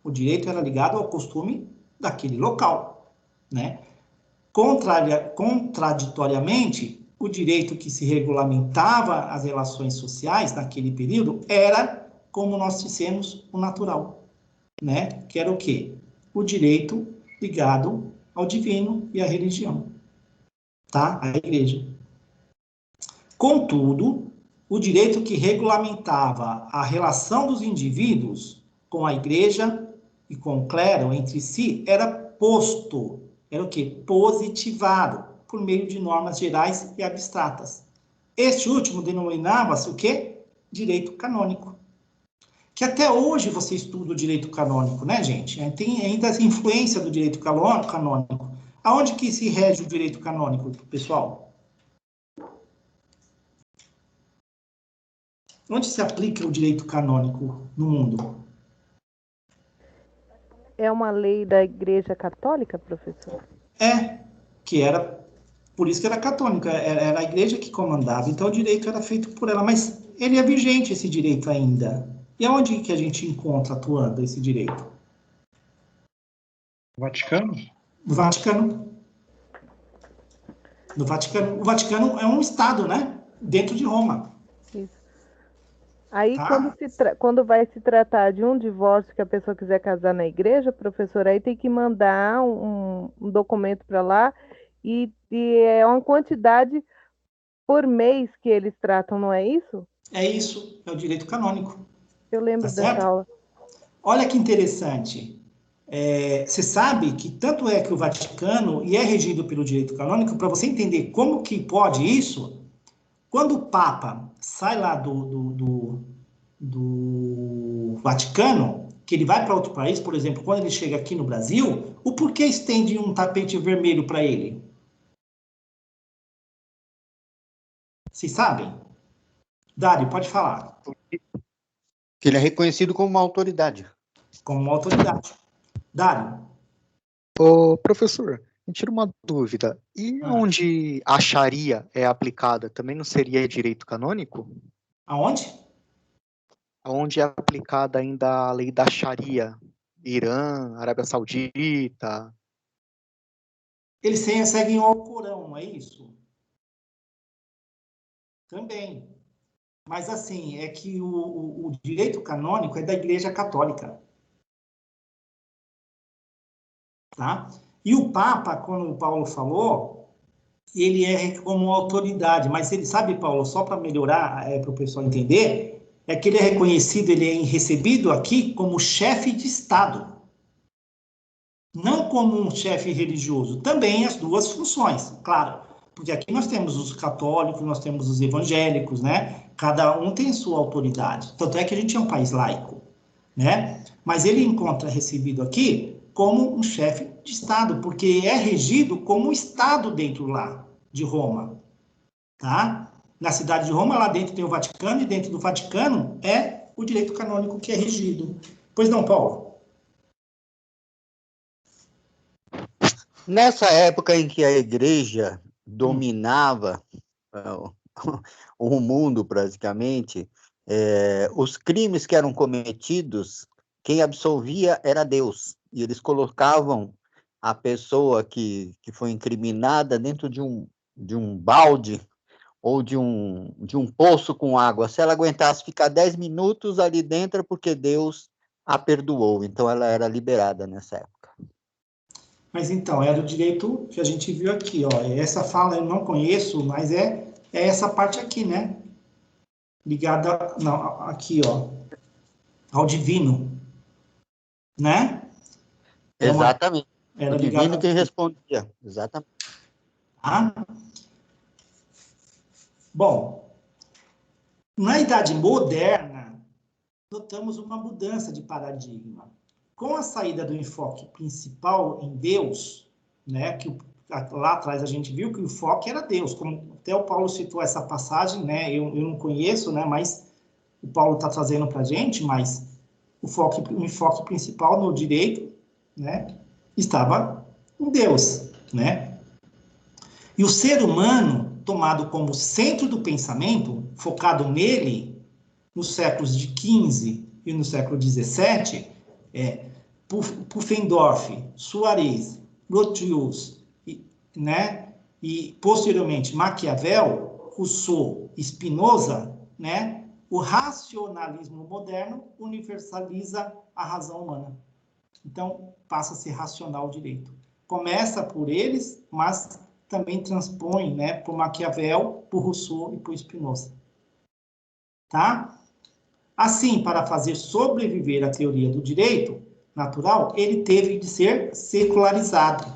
O direito era ligado ao costume daquele local, né? Contraditoriamente, o direito que se regulamentava as relações sociais naquele período era, como nós dissemos, o natural, né? Que era o quê? O direito ligado ao divino e à religião, tá? A igreja. Contudo, o direito que regulamentava a relação dos indivíduos com a igreja e com o clero entre si era posto, era o quê? Positivado, por meio de normas gerais e abstratas. Este último denominava-se o quê? Direito canônico. Que até hoje você estuda o direito canônico, né, gente? Tem ainda essa influência do direito canônico. Aonde que se rege o direito canônico, pessoal? Onde se aplica o direito canônico no mundo? É uma lei da Igreja Católica, professor? Que era... Por isso que era católica, era a igreja que comandava, então o direito era feito por ela, mas ele é vigente, esse direito ainda. E aonde que a gente encontra atuando esse direito? Vaticano? No Vaticano. No Vaticano. O Vaticano é um estado, né? Dentro de Roma. Isso. Aí, tá? quando vai se tratar de um divórcio que a pessoa quiser casar na igreja, professor, aí tem que mandar um documento para lá e é uma quantidade por mês que eles tratam, não é isso? É isso, é o direito canônico. Eu lembro dessa aula. Olha que interessante. Você sabe que tanto é que o Vaticano é regido pelo direito canônico, para você entender como que pode isso, quando o Papa sai lá do Vaticano, que ele vai para outro país, por exemplo, quando ele chega aqui no Brasil, o porquê estende um tapete vermelho para ele? Vocês sabem? Dário, pode falar. Que ele é reconhecido como uma autoridade. Como uma autoridade. Dário. Ô, professor, me tira uma dúvida. E onde a Sharia é aplicada, também não seria direito canônico? Aonde? Onde é aplicada ainda a lei da Sharia, Irã, Arábia Saudita. Eles seguem o Alcorão, não é isso? Também. Mas, assim, é que o direito canônico é da Igreja Católica. Tá? E o Papa, quando o Paulo falou, ele é como autoridade, mas ele sabe, Paulo, só para melhorar, para o pessoal entender, é que ele é reconhecido, ele é recebido aqui como chefe de Estado. Não como um chefe religioso. Também as duas funções, claro. Porque aqui nós temos os católicos, nós temos os evangélicos, né? Cada um tem sua autoridade. Tanto é que a gente é um país laico, né? Mas ele encontra recebido aqui como um chefe de Estado, porque é regido como um Estado dentro lá de Roma, tá? Na cidade de Roma, lá dentro tem o Vaticano, e dentro do Vaticano é o direito canônico que é regido. Pois não, Paulo? Nessa época em que a igreja dominava o mundo, praticamente, os crimes que eram cometidos, quem absolvia era Deus. E eles colocavam a pessoa que foi incriminada dentro de um balde ou de um poço com água. Se ela aguentasse ficar 10 minutos ali dentro, é porque Deus a perdoou. Então, ela era liberada nessa época. Mas então, era o direito que a gente viu aqui, ó. Essa fala eu não conheço, mas é essa parte aqui, né? Ligada, não, aqui, ó, ao divino, né? Exatamente. Era o divino ligado que respondia. Exatamente. Ah? Bom, na Idade Moderna, notamos uma mudança de paradigma. Com a saída do enfoque principal em Deus, né, que lá atrás a gente viu que o enfoque era Deus, como até o Paulo citou essa passagem, né, eu não conheço, né, mas o Paulo está trazendo para a gente, mas o enfoque principal no direito, né, estava em Deus, né? E o ser humano, tomado como centro do pensamento, focado nele, nos séculos de XV e no século XVII, Pufendorf, Suarez, Grotius, né, e posteriormente Maquiavel, Rousseau, Spinoza, né, o racionalismo moderno universaliza a razão humana. Então, passa a ser racional o direito. Começa por eles, mas também transpõe, né, por Maquiavel, por Rousseau e por Spinoza. Tá? Assim, para fazer sobreviver a teoria do direito natural, ele teve de ser secularizado,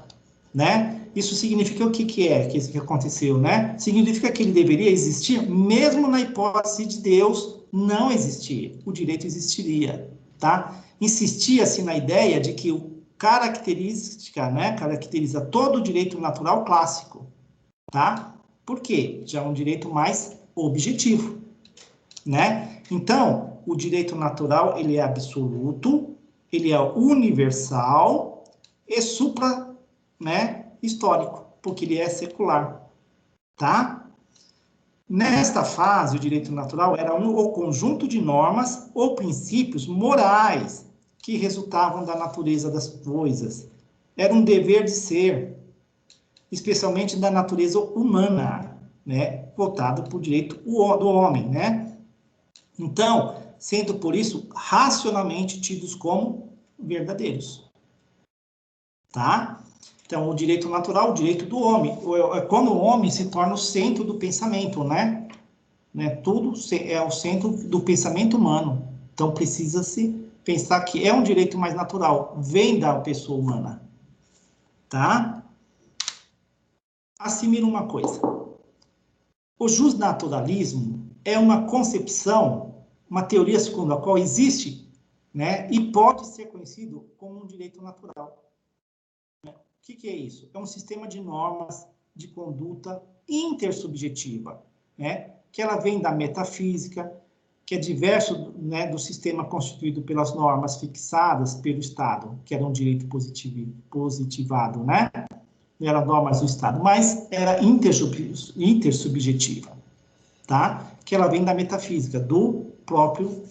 né? Isso significa o que aconteceu, né? Significa que ele deveria existir mesmo na hipótese de Deus não existir. O direito existiria, tá? Insistia-se na ideia de que caracteriza todo o direito natural clássico, tá? Por quê? Já é um direito mais objetivo, né? Então, o direito natural, ele é absoluto, ele é universal e supra, né, histórico, porque ele é secular, tá? Nesta fase, o direito natural era o conjunto de normas ou princípios morais que resultavam da natureza das coisas. Era um dever de ser, especialmente da natureza humana, né, voltado para o direito do homem, né? Então, sendo por isso racionalmente tidos como verdadeiros, tá? Então, o direito natural, o direito do homem, é quando o homem se torna o centro do pensamento, né? Tudo é o centro do pensamento humano. Então, precisa-se pensar que é um direito mais natural, vem da pessoa humana, tá? Assimila uma coisa. O justnaturalismo é uma concepção, uma teoria segundo a qual existe, né, e pode ser conhecido como um direito natural. O que é isso? É um sistema de normas de conduta intersubjetiva, né, que ela vem da metafísica, que é diverso, né, do sistema constituído pelas normas fixadas pelo Estado, que era um direito positivado, né? Não eram normas do Estado, mas era intersubjetiva, tá? Que ela vem da metafísica, do próprio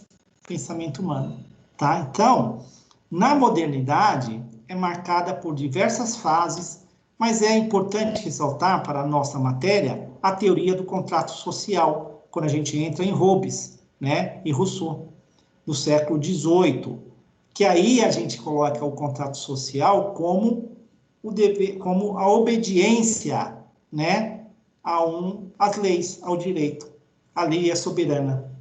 pensamento humano, tá? Então, na modernidade, é marcada por diversas fases, mas é importante ressaltar para a nossa matéria a teoria do contrato social, quando a gente entra em Hobbes, né, e Rousseau, no século XVIII, que aí a gente coloca o contrato social como o dever, como a obediência, né, às leis, ao direito. A lei é soberana,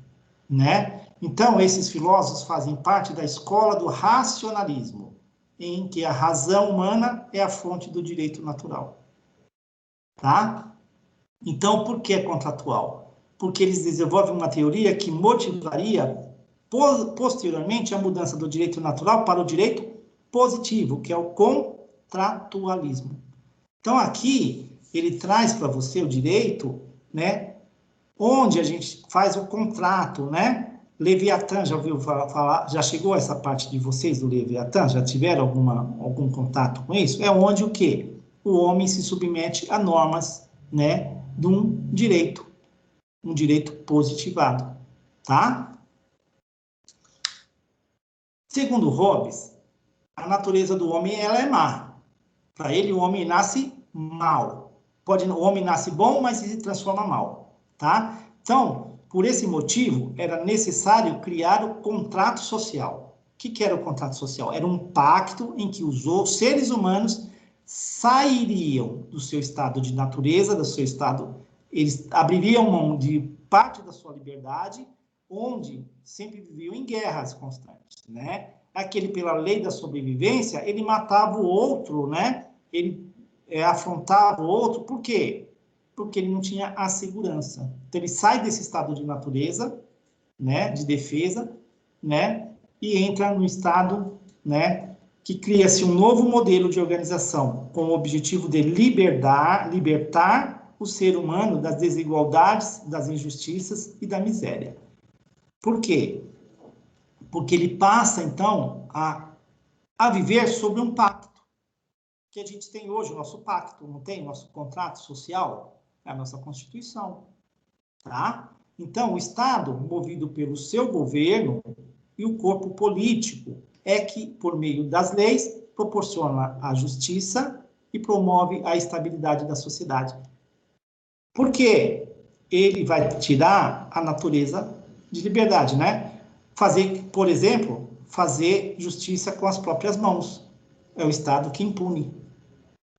né? Então, esses filósofos fazem parte da escola do racionalismo, em que a razão humana é a fonte do direito natural, tá? Então, por que é contratual? Porque eles desenvolvem uma teoria que motivaria posteriormente a mudança do direito natural para o direito positivo, que é o contratualismo. Então, aqui, ele traz para você o direito, né, onde a gente faz o contrato, né? Leviatã, já ouviu falar? Já chegou essa parte de vocês do Leviatã? Já tiveram algum contato com isso? É onde o quê? O homem se submete a normas, né, de um direito positivado, tá? Segundo Hobbes, a natureza do homem, ela é má, Para ele, o homem nasce mal. O homem nasce bom, mas se transforma mal, tá? Então, por esse motivo, era necessário criar o contrato social. O que era o contrato social? Era um pacto em que os seres humanos sairiam do seu estado de natureza, do seu estado, eles abririam mão de parte da sua liberdade, onde sempre viviam em guerras constantes, né? Aquele, pela lei da sobrevivência, ele matava o outro, né? Ele afrontava o outro, por quê? Porque ele não tinha a segurança. Então, ele sai desse estado de natureza, né, de defesa, né, e entra no estado, né, que cria-se um novo modelo de organização com o objetivo de libertar o ser humano das desigualdades, das injustiças e da miséria. Por quê? Porque ele passa, então, a viver sobre um pacto que a gente tem hoje, o nosso pacto, não tem? O nosso contrato social, é a nossa Constituição, tá? Então, o Estado, movido pelo seu governo e o corpo político, é que, por meio das leis, proporciona a justiça e promove a estabilidade da sociedade. Por quê? Ele vai tirar a natureza de liberdade, né? Fazer, por exemplo, fazer justiça com as próprias mãos. É o Estado que impune,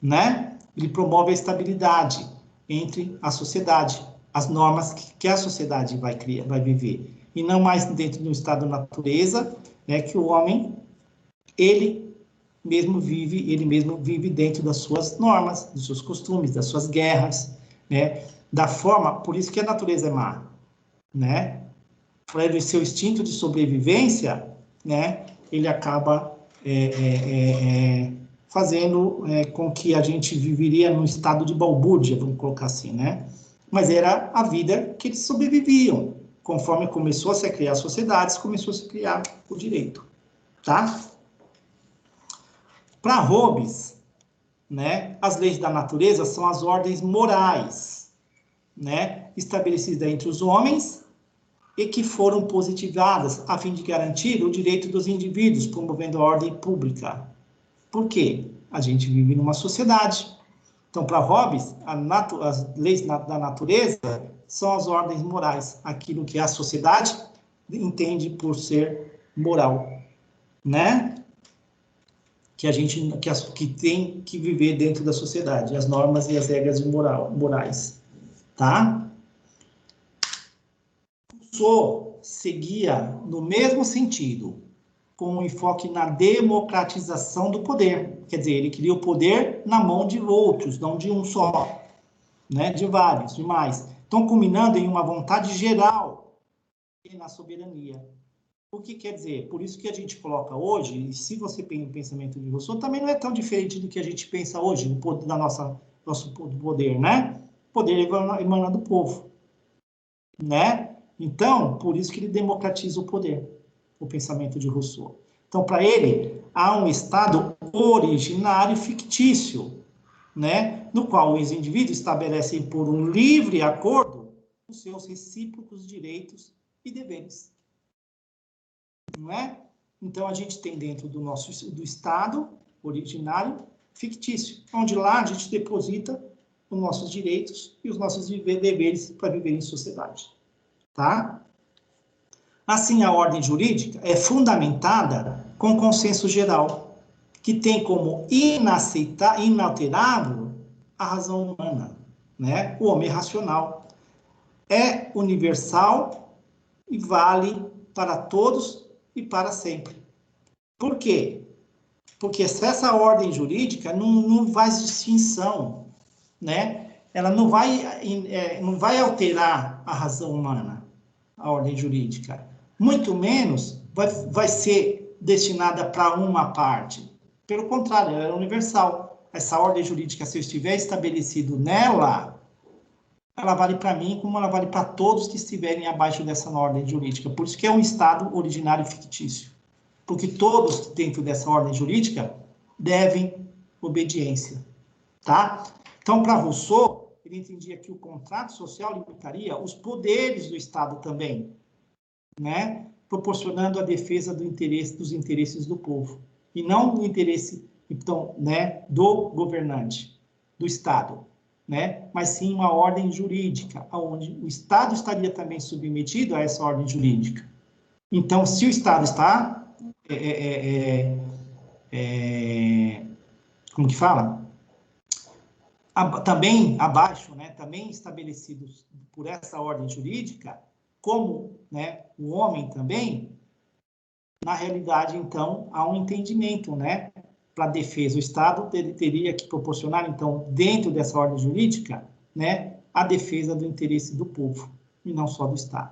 né? Ele promove a estabilidade entre a sociedade, as normas que a sociedade vai viver. E não mais dentro do estado de natureza, né, que o homem, ele mesmo vive dentro das suas normas, dos seus costumes, das suas guerras, né? Da forma, por isso que a natureza é má, né? Para seu instinto de sobrevivência, né, ele acaba fazendo com que a gente viveria num estado de balbúrdia, vamos colocar assim, né? Mas era a vida que eles sobreviviam. Conforme começou a se criar sociedades, começou a se criar o direito, tá? Para Hobbes, né, as leis da natureza são as ordens morais, né, estabelecidas entre os homens e que foram positivadas a fim de garantir o direito dos indivíduos, promovendo a ordem pública. Por quê? A gente vive numa sociedade. Então, para Hobbes, as leis da natureza são as ordens morais, aquilo que a sociedade entende por ser moral, né? Que a gente que tem que viver dentro da sociedade, as normas e as regras morais, tá? Rousseau seguia no mesmo sentido, com um enfoque na democratização do poder. Quer dizer, ele queria o poder na mão de outros, não de um só, né? De vários, de mais. Então, culminando em uma vontade geral e na soberania. O que quer dizer? Por isso que a gente coloca hoje, e se você tem o pensamento de Rousseau, também não é tão diferente do que a gente pensa hoje, o poder nosso poder, né? O poder emana do povo, né? Então, por isso que ele democratiza o poder, o pensamento de Rousseau. Então, para ele, há um estado originário fictício, né? No qual os indivíduos estabelecem por um livre acordo os seus recíprocos direitos e deveres. Não é? Então, a gente tem dentro do estado originário fictício, onde lá a gente deposita os nossos direitos e os nossos deveres para viver em sociedade. Tá? Assim, a ordem jurídica é fundamentada com consenso geral, que tem como inalterável a razão humana, né? O homem racional. É universal e vale para todos e para sempre. Por quê? Porque se essa ordem jurídica não faz distinção, né? Ela não vai alterar a razão humana, a ordem jurídica. Muito menos vai ser destinada para uma parte. Pelo contrário, ela é universal. Essa ordem jurídica, se eu estiver estabelecido nela, ela vale para mim como ela vale para todos que estiverem abaixo dessa ordem jurídica. Por isso que é um estado originário fictício. Porque todos dentro dessa ordem jurídica devem obediência. Tá? Então, para Rousseau, ele entendia que o contrato social limitaria os poderes do Estado também, né? Proporcionando a defesa dos interesses do povo. E não o interesse então, né, do governante, do Estado, né, mas sim uma ordem jurídica, onde o Estado estaria também submetido a essa ordem jurídica. Então, se o Estado está, como que fala? Também abaixo, né, também estabelecidos por essa ordem jurídica, como, né, o homem também, na realidade, então, há um entendimento, né, para a defesa. O Estado teria que proporcionar, então, dentro dessa ordem jurídica, né, a defesa do interesse do povo, e não só do Estado.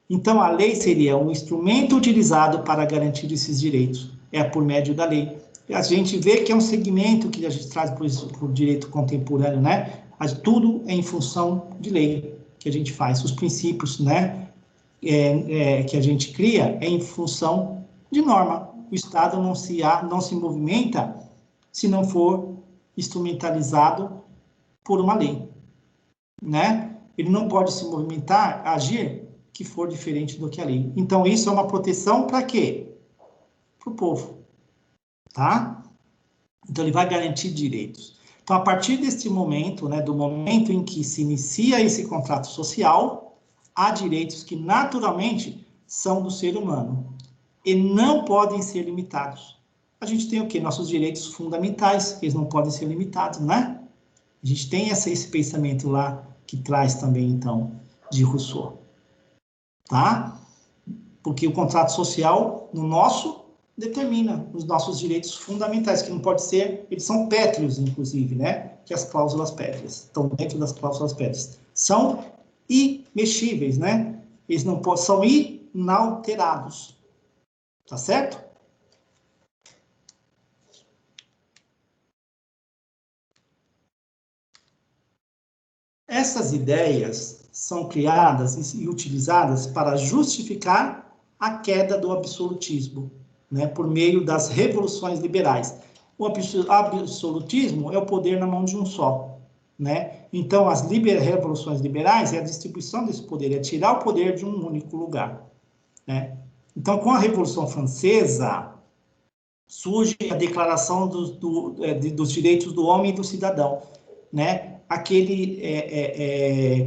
Então, a lei seria um instrumento utilizado para garantir esses direitos, por meio da lei. A gente vê que é um segmento que a gente traz para o direito contemporâneo, né? Tudo é em função de lei que a gente faz, os princípios, né? Que a gente cria é em função de norma. O Estado não se movimenta se não for instrumentalizado por uma lei, né? Ele não pode se movimentar, agir, que for diferente do que a lei. Então, isso é uma proteção para quê? Para o povo, tá? Então, ele vai garantir direitos. Então, a partir deste momento, né, do momento em que se inicia esse contrato social, há direitos que, naturalmente, são do ser humano e não podem ser limitados. A gente tem o quê? Nossos direitos fundamentais, eles não podem ser limitados, né? A gente tem esse pensamento lá que traz também, então, de Rousseau. Tá? Porque o contrato social, no nosso, determina os nossos direitos fundamentais, que não pode ser, eles são pétreos, inclusive, né? Que as cláusulas pétreas, estão dentro das cláusulas pétreas. São imexíveis, né? Eles não podem, são inalterados. Tá certo? Essas ideias são criadas e utilizadas para justificar a queda do absolutismo, né, por meio das revoluções liberais. O absolutismo é o poder na mão de um só, né? Então, as revoluções liberais é a distribuição desse poder, é tirar o poder de um único lugar, né? Então, com a Revolução Francesa, surge a Declaração dos Direitos do Homem e do Cidadão, né?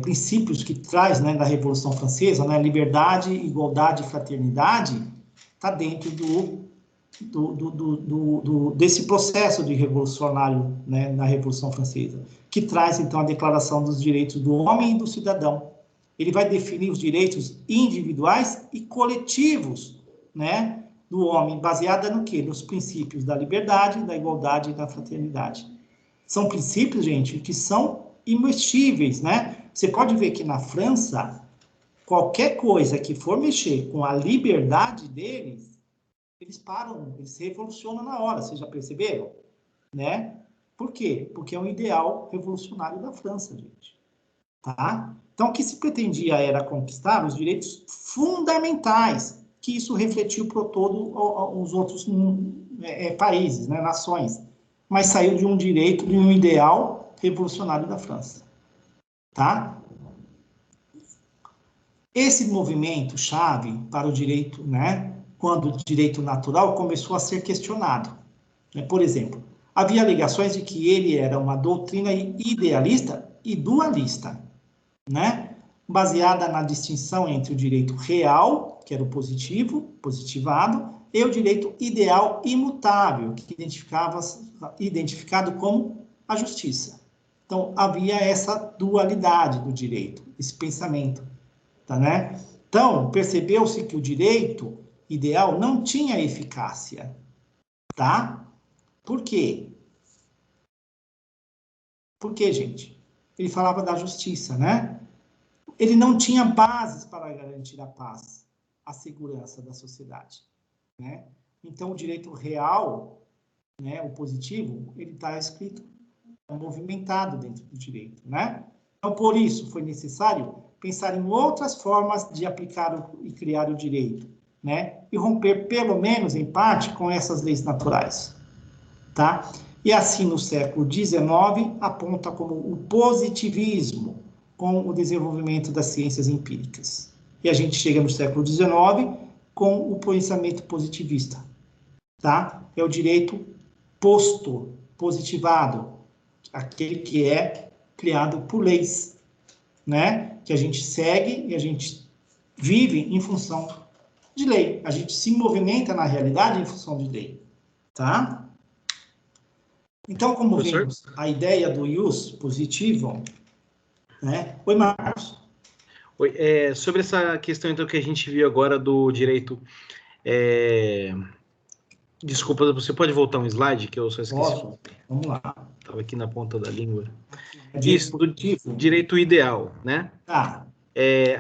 Princípios que traz, né, da Revolução Francesa, né, liberdade, igualdade e fraternidade, está dentro desse processo de revolucionário, né, na Revolução Francesa, que traz, então, a Declaração dos Direitos do Homem e do Cidadão. Ele vai definir os direitos individuais e coletivos, né, do homem, baseada no quê? Nos princípios da liberdade, da igualdade e da fraternidade. São princípios, gente, que são imexíveis, né? Você pode ver que na França, qualquer coisa que for mexer com a liberdade deles, eles param, eles se revolucionam na hora, vocês já perceberam? Né? Por quê? Porque é um ideal revolucionário da França, gente. Tá? Então, o que se pretendia era conquistar os direitos fundamentais, que isso refletiu por todos os outros países, né, nações. Mas saiu de um direito, de um ideal revolucionário da França. Tá? Esse movimento chave para o direito, né, quando o direito natural começou a ser questionado. Né? Por exemplo, havia alegações de que ele era uma doutrina idealista e dualista, né, baseada na distinção entre o direito real, que era o positivado, e o direito ideal imutável, que identificado como a justiça. Então, havia essa dualidade do direito, esse pensamento, tá, né? Então, percebeu-se que o direito ideal não tinha eficácia, tá? Por quê? Por quê, gente? Ele falava da justiça, né? Ele não tinha bases para garantir a paz, a segurança da sociedade, né? Então, o direito real, né, o positivo, ele está escrito, movimentado dentro do direito, né? Então, por isso, foi necessário pensar em outras formas de aplicar e criar o direito, né? E romper, pelo menos em parte, com essas leis naturais, tá? E assim, no século XIX, aponta como o positivismo, com o desenvolvimento das ciências empíricas. E a gente chega no século XIX com o pensamento positivista, tá? É o direito posto, positivado, aquele que é criado por leis, né? Que a gente segue e a gente vive em função de lei. A gente se movimenta na realidade em função de lei, tá? Então, como vimos, a ideia do ius positivo, né? Oi, Marcos. Oi, sobre essa questão, então, que a gente viu agora do direito... Desculpa, você pode voltar um slide, que eu só esqueci. Posso? Vamos lá. Estava aqui na ponta da língua. Isso, do direito ideal, né? Tá.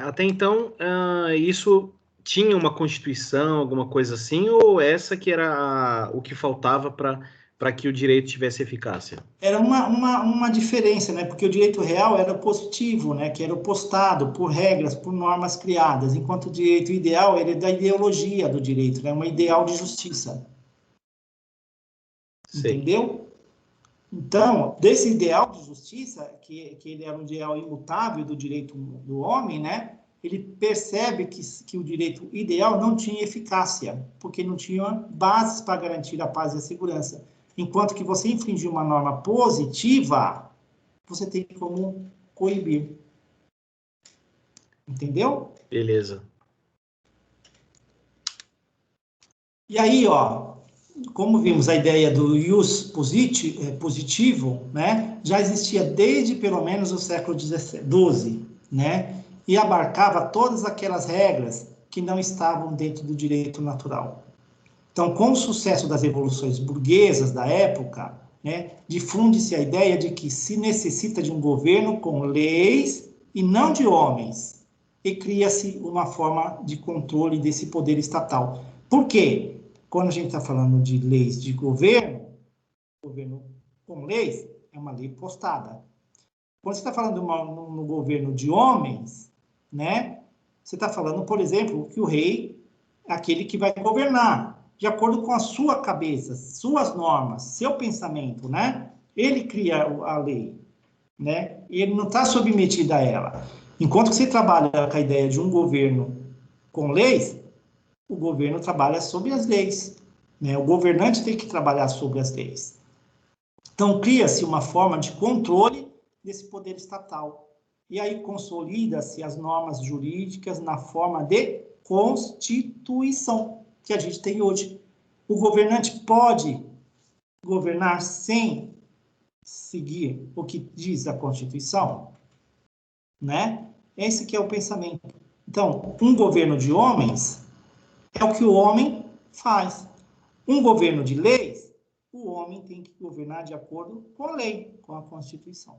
Até então, isso tinha uma constituição, alguma coisa assim, ou essa que era o que faltava para que o direito tivesse eficácia? Era uma diferença, né? Porque o direito real era positivo, né? Que era o postado por regras, por normas criadas, enquanto o direito ideal era da ideologia do direito, né? Uma ideal de justiça. Sei. Entendeu? Então, desse ideal de justiça, que ele era um ideal imutável do direito do homem, né? Ele percebe que o direito ideal não tinha eficácia, porque não tinha bases para garantir a paz e a segurança. Enquanto que você infringir uma norma positiva, você tem como coibir. Entendeu? Beleza. E aí, ó, como vimos a ideia do ius positivo, né, já existia desde pelo menos o século XII, né, e abarcava todas aquelas regras que não estavam dentro do direito natural. Então, com o sucesso das revoluções burguesas da época, né, difunde-se a ideia de que se necessita de um governo com leis e não de homens, e cria-se uma forma de controle desse poder estatal. Por quê? Quando a gente está falando de leis de governo com leis, é uma lei postada. Quando você está falando no governo de homens, né, você está falando, por exemplo, que o rei é aquele que vai governar, de acordo com a sua cabeça, suas normas, seu pensamento, né? Ele cria a lei, né? E ele não está submetido a ela. Enquanto que você trabalha com a ideia de um governo com leis, o governo trabalha sobre as leis, né? O governante tem que trabalhar sobre as leis. Então, cria-se uma forma de controle desse poder estatal. E aí consolida-se as normas jurídicas na forma de Constituição, que a gente tem hoje. O governante pode governar sem seguir o que diz a Constituição, né? Esse que é o pensamento. Então, um governo de homens é o que o homem faz. Um governo de leis, o homem tem que governar de acordo com a lei, com a Constituição.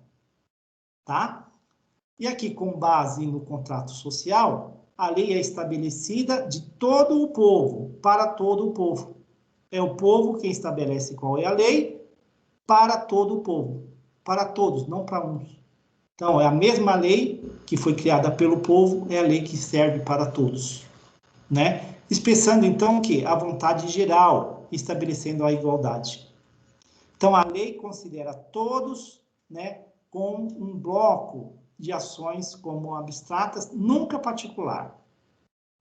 Tá? E aqui, com base no contrato social, a lei é estabelecida de todo o povo, para todo o povo. É o povo quem estabelece qual é a lei para todo o povo. Para todos, não para uns. Então, é a mesma lei que foi criada pelo povo, é a lei que serve para todos. Né? Expressando, então, que a vontade geral, estabelecendo a igualdade. Então, a lei considera todos, né, com um bloco de ações como abstratas, nunca particular,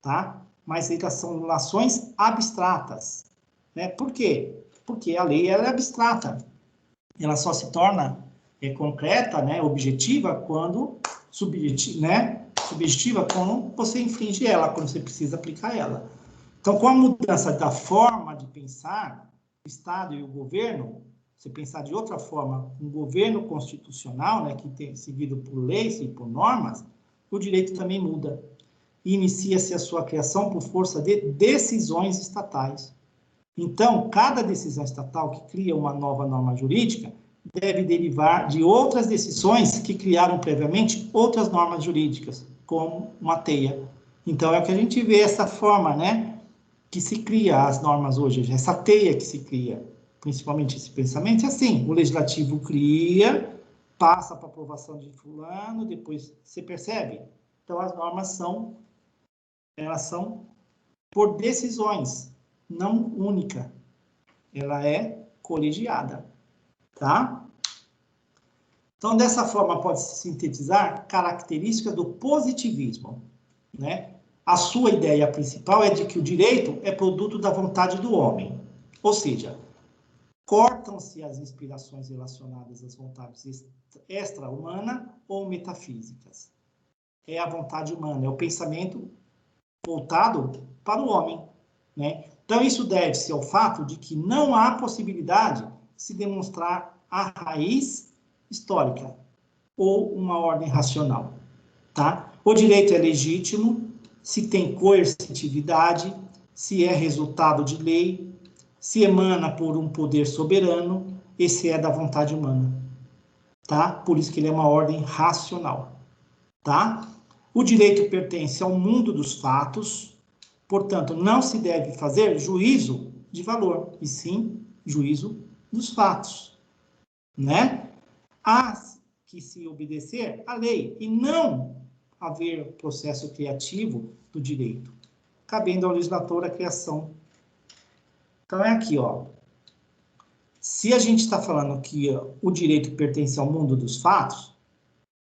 tá? Mas elas são ações abstratas, né? Por quê? Porque a lei ela é abstrata. Ela só se torna concreta, né, objetiva, quando subjetiva quando você infringe ela, quando você precisa aplicar ela. Então, com a mudança da forma de pensar, o Estado e o governo, você pensar de outra forma, um governo constitucional, né, que tem seguido por leis e por normas, o direito também muda. E inicia-se a sua criação por força de decisões estatais. Então, cada decisão estatal que cria uma nova norma jurídica deve derivar de outras decisões que criaram previamente outras normas jurídicas, como uma teia. Então, é o que a gente vê, essa forma, né, que se cria as normas hoje, essa teia que se cria, principalmente esse pensamento, é assim, o legislativo cria, passa para aprovação de fulano, depois, você percebe? Então, as normas elas são por decisões, não única, ela é colegiada. Tá? Então, dessa forma, pode-se sintetizar características do positivismo, né? A sua ideia principal é de que o direito é produto da vontade do homem. Ou seja, cortam-se as inspirações relacionadas às vontades extra-humanas ou metafísicas. É a vontade humana, é o pensamento voltado para o homem, né? Então, isso deve-se ao fato de que não há possibilidade de se demonstrar a raiz histórica ou uma ordem racional, tá? O direito é legítimo se tem coercitividade, se é resultado de lei, se emana por um poder soberano e se é da vontade humana, tá? Por isso que ele é uma ordem racional, tá? O direito pertence ao mundo dos fatos, portanto, não se deve fazer juízo de valor, e sim juízo dos fatos, né? Há que se obedecer à lei e não haver processo criativo do direito, cabendo ao legislador a criação. Então, é aqui, ó. Se a gente está falando que o direito pertence ao mundo dos fatos,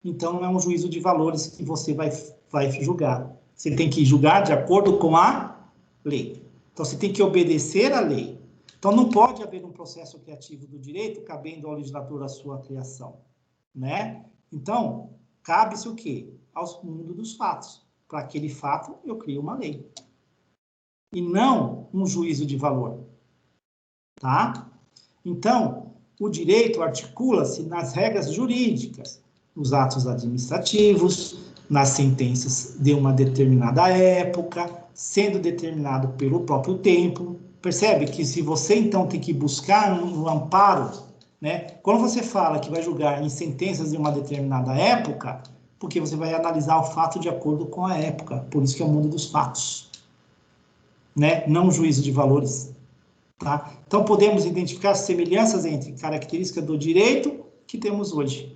então não é um juízo de valores que você vai julgar. Você tem que julgar de acordo com a lei. Então, você tem que obedecer à lei. Então, não pode haver um processo criativo do direito cabendo ao legislador a sua criação, né? Então, cabe-se o quê? Ao mundo dos fatos. Para aquele fato, eu crio uma lei. E não um juízo de valor, tá? Então, o direito articula-se nas regras jurídicas, nos atos administrativos, nas sentenças de uma determinada época, sendo determinado pelo próprio tempo. Percebe que se você, então, tem que buscar um amparo, né? Quando você fala que vai julgar em sentenças de uma determinada época, porque você vai analisar o fato de acordo com a época, por isso que é o mundo dos fatos, né? Não um juízo de valores, tá? Então, podemos identificar semelhanças entre características do direito que temos hoje.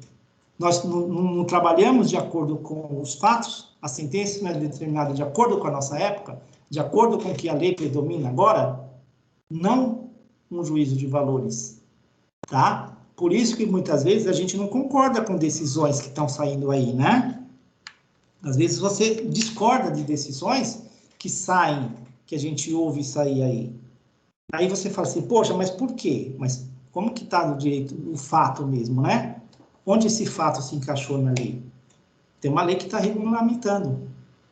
Nós não trabalhamos de acordo com os fatos, a sentença não é determinada de acordo com a nossa época, de acordo com o que a lei predomina agora, não um juízo de valores, tá? Por isso que muitas vezes a gente não concorda com decisões que estão saindo aí, né? Às vezes você discorda de decisões que saem, que a gente ouve sair aí. Aí você fala assim, poxa, mas por quê? Mas como que está no direito, o fato mesmo, né? Onde esse fato se encaixou na lei? Tem uma lei que está regulamentando,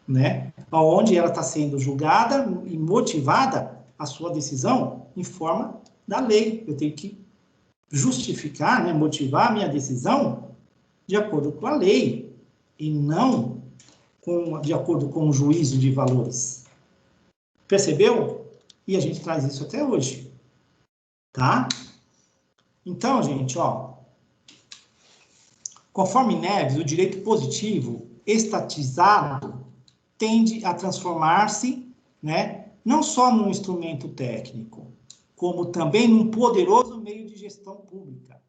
né? Onde ela está sendo julgada e motivada a sua decisão em forma da lei. Eu tenho que justificar, né, motivar a minha decisão de acordo com a lei e não de acordo com o juízo de valores. Percebeu? E a gente traz isso até hoje, tá? Então, gente, ó, conforme Neves, o direito positivo estatizado tende a transformar-se, né, não só num instrumento técnico, como também num poderoso meio de gestão política.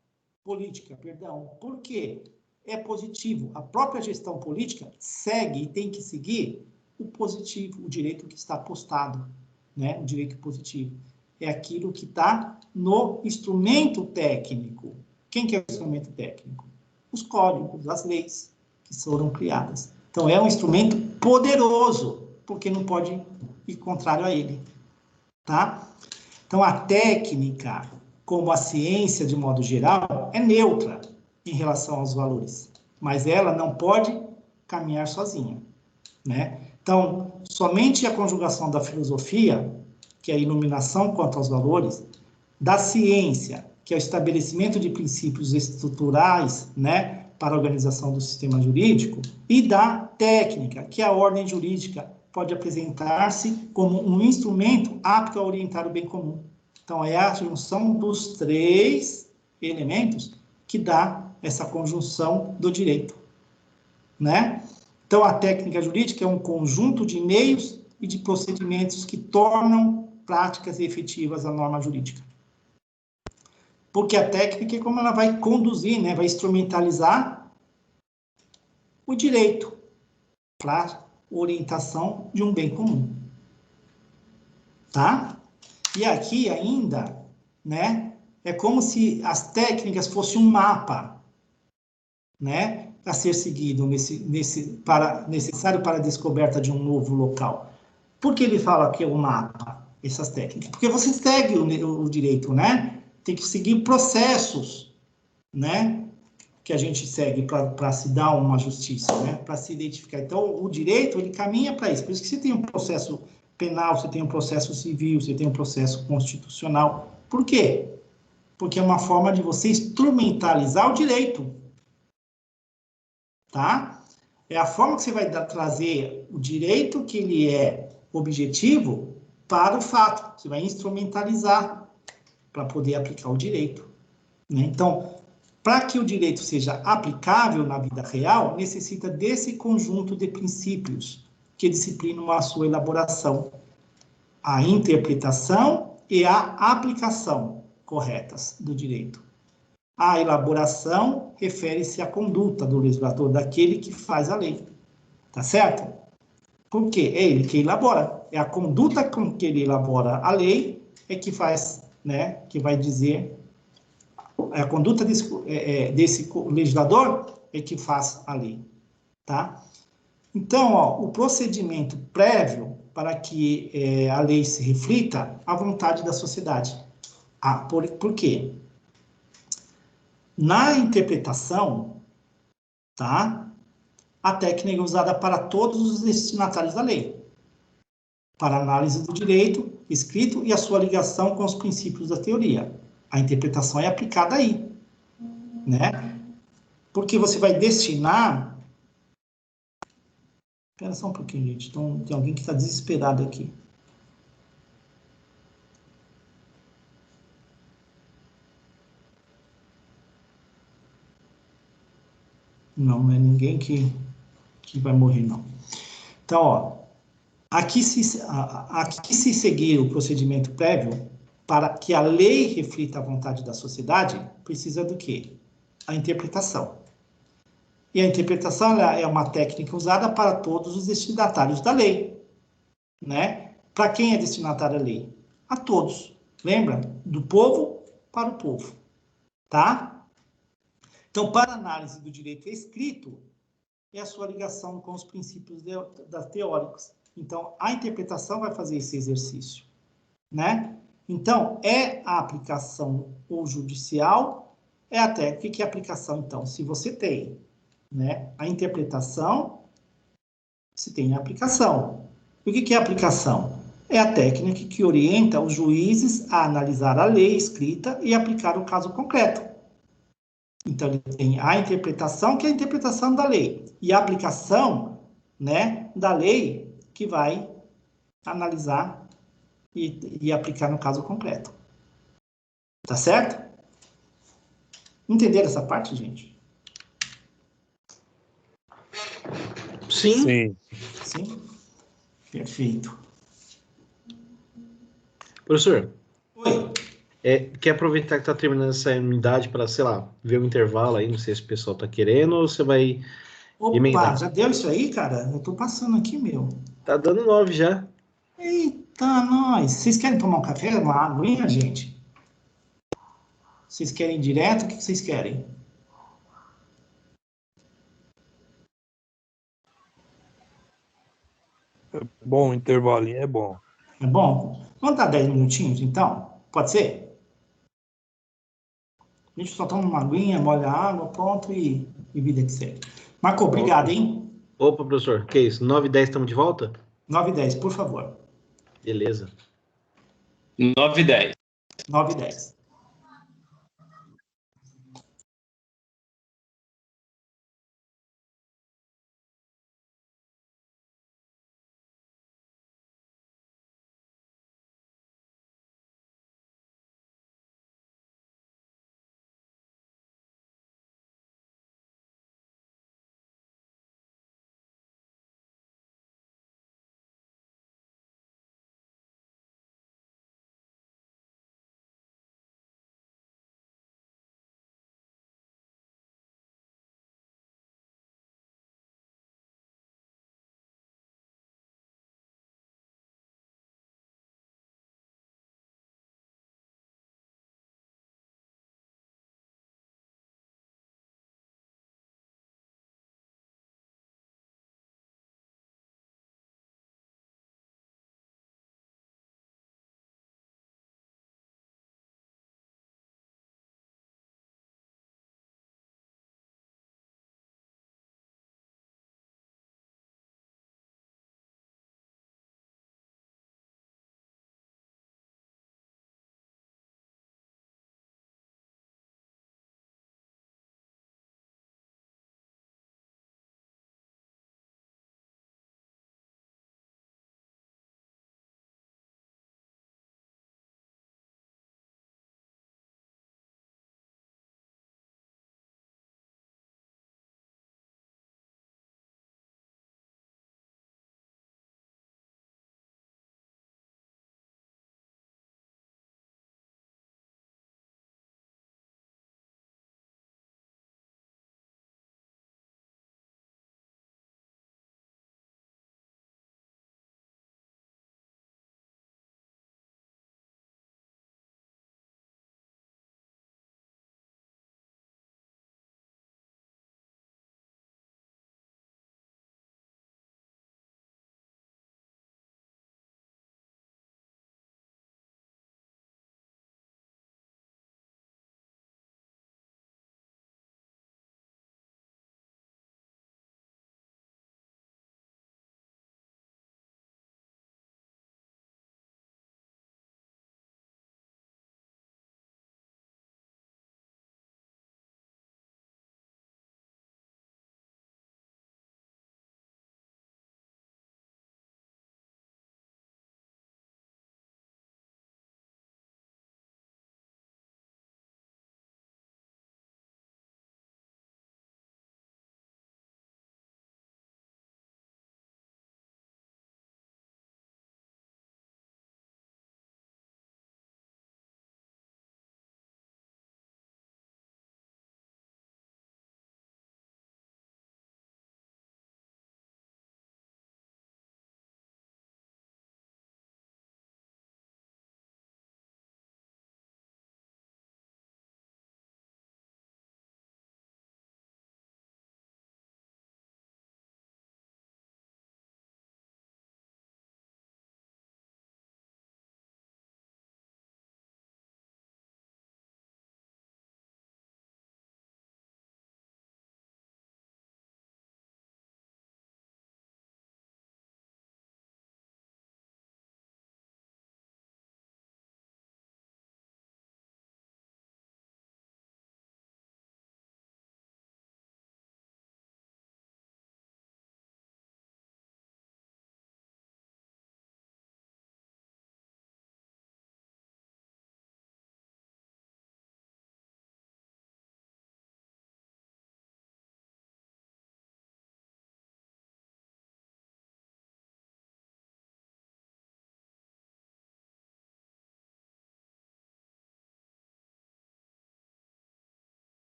Por quê? É positivo. A própria gestão política segue e tem que seguir o positivo, o direito que está postado, né? O direito positivo. É aquilo que está no instrumento técnico. Quem que é o instrumento técnico? Os códigos, as leis que foram criadas. Então, é um instrumento poderoso, porque não pode ir contrário a ele, tá? Então, a técnica, como a ciência de modo geral, é neutra em relação aos valores, mas ela não pode caminhar sozinha, né? Então, somente a conjugação da filosofia, que é a iluminação quanto aos valores, da ciência, que é o estabelecimento de princípios estruturais, né, para a organização do sistema jurídico, e da técnica, que é a ordem jurídica, pode apresentar-se como um instrumento apto a orientar o bem comum. Então, é a junção dos três elementos que dá essa conjunção do direito, né? Então, a técnica jurídica é um conjunto de meios e de procedimentos que tornam práticas e efetivas a norma jurídica. Porque a técnica é como ela vai conduzir, né, vai instrumentalizar o direito para orientação de um bem comum. Tá? E aqui ainda, né, é como se as técnicas fossem um mapa, né, a ser seguido necessário para a descoberta de um novo local. Por que ele fala que é um mapa, essas técnicas? Porque você segue o direito, né? tem que seguir processos, né? Que a gente segue para se dar uma justiça, né? Para se identificar. Então, o direito, ele caminha para isso. Por isso que você tem um processo penal, você tem um processo civil, você tem um processo constitucional. Por quê? Porque é uma forma de você instrumentalizar o direito, tá? É a forma que você vai trazer o direito que ele é objetivo para o fato. Você vai instrumentalizar para poder aplicar o direito, né? Então, para que o direito seja aplicável na vida real, necessita desse conjunto de princípios que disciplinam a sua elaboração, a interpretação e a aplicação corretas do direito. A elaboração refere-se à conduta do legislador, daquele que faz a lei. Tá certo? Por quê? É ele que elabora. É a conduta com que ele elabora a lei é que faz, né, que vai dizer, é a conduta desse legislador é que faz a lei. Tá? Então, ó, o procedimento prévio para que a lei se reflita à vontade da sociedade. Por quê? Na interpretação, tá? A técnica é usada para todos os destinatários da lei, para análise do direito escrito e a sua ligação com os princípios da teoria. A interpretação é aplicada aí, né? Porque você vai destinar... Espera só um pouquinho, gente. Então, tem alguém que está desesperado aqui. Não é ninguém que vai morrer, não. Então, ó, aqui se seguir o procedimento prévio, para que a lei reflita a vontade da sociedade, precisa do quê? A interpretação. E a interpretação ela é uma técnica usada para todos os destinatários da lei, né? Para quem é destinatário da lei? A todos. Lembra? Do povo para o povo, tá? Então, para análise do direito escrito, é a sua ligação com os princípios teóricos. Então, a interpretação vai fazer esse exercício, né? Então, é a aplicação ou judicial, é até, o que é aplicação, então? Se você tem, né, a interpretação, se tem a aplicação. O que é aplicação? É a técnica que orienta os juízes a analisar a lei escrita e aplicar o caso concreto. Então, ele tem a interpretação, que é a interpretação da lei, e a aplicação, né, da lei, que vai analisar e aplicar no caso concreto. Tá certo? Entenderam essa parte, gente? Sim. Sim? Perfeito. Professor. Oi. Quer aproveitar que está terminando essa unidade para, sei lá, ver o intervalo aí? Não sei se o pessoal está querendo ou você vai emendar. Já deu isso aí, cara? Eu tô passando aqui, meu. Tá dando 9 já. Eita, nós. Vocês querem tomar um café, uma aguinha, gente? Vocês querem direto? O que vocês querem? É bom, intervalinho é bom. É bom? Vamos dar 10 minutinhos, então? Pode ser? A gente só toma uma aguinha, molha a água, pronto, e vida que segue. Marco, obrigado, hein? Opa, professor, que isso? 9 e 10 estamos de volta? 9 e 10, por favor. Beleza. 9 e 10. 9 e 10.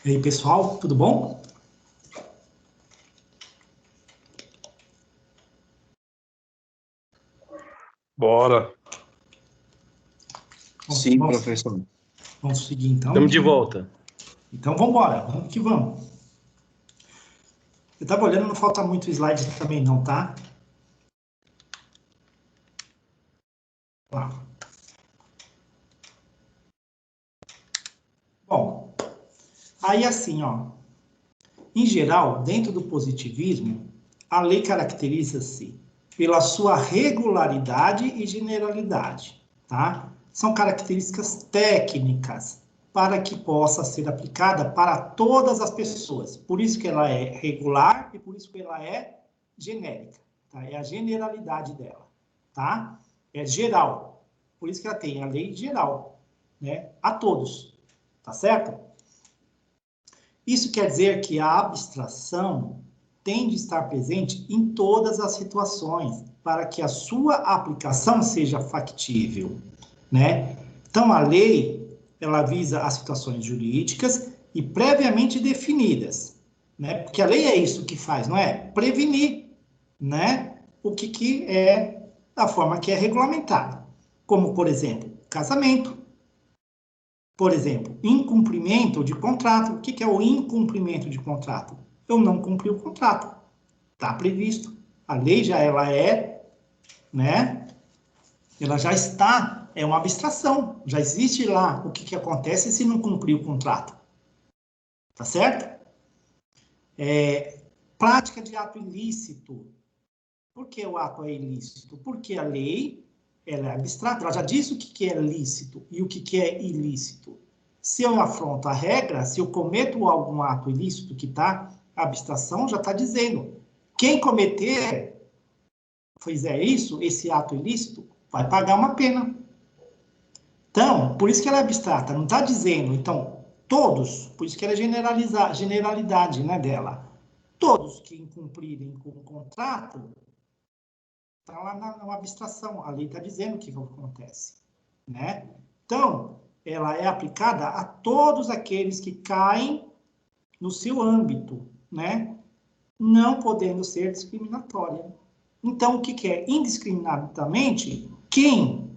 E aí, pessoal, tudo bom? Bora. Sim, professor. Vamos seguir, então. Estamos de volta. Então, vamos embora. Vamos que vamos. Eu estava olhando, não falta muito slide também não, tá? Bom, aí assim, ó. Em geral, dentro do positivismo, a lei caracteriza-se pela sua regularidade e generalidade, tá? São características técnicas para que possa ser aplicada para todas as pessoas. Por isso que ela é regular e por isso que ela é genérica, tá? É a generalidade dela, tá? É geral. Por isso que ela tem a lei geral, né? A todos, tá certo? Isso quer dizer que a abstração tem de estar presente em todas as situações para que a sua aplicação seja factível, né? Então, a lei, ela visa as situações jurídicas e previamente definidas, né? Porque a lei é isso que faz, não é? Prevenir, né? O que é da forma que é regulamentada. Como, por exemplo, casamento. Por exemplo, incumprimento de contrato. O que é o incumprimento de contrato? Eu não cumpri o contrato. Está previsto. A lei já ela é, né? Ela já está, é uma abstração. Já existe lá o que acontece se não cumprir o contrato. Tá certo? Prática de ato ilícito. Por que o ato é ilícito? Porque a lei ela é abstrata, ela já diz o que é lícito e o que é ilícito. Se eu afronto a regra, se eu cometo algum ato ilícito que está, a abstração já está dizendo. Quem fizer isso, esse ato ilícito, vai pagar uma pena. Então, por isso que ela é abstrata, não está dizendo, então, todos, por isso que ela é generalidade, né, dela. Todos que incumprirem com o contrato, está lá na abstração, a lei está dizendo o que acontece, né? Então, ela é aplicada a todos aqueles que caem no seu âmbito, né? Não podendo ser discriminatória. Então, o que é? Indiscriminadamente, quem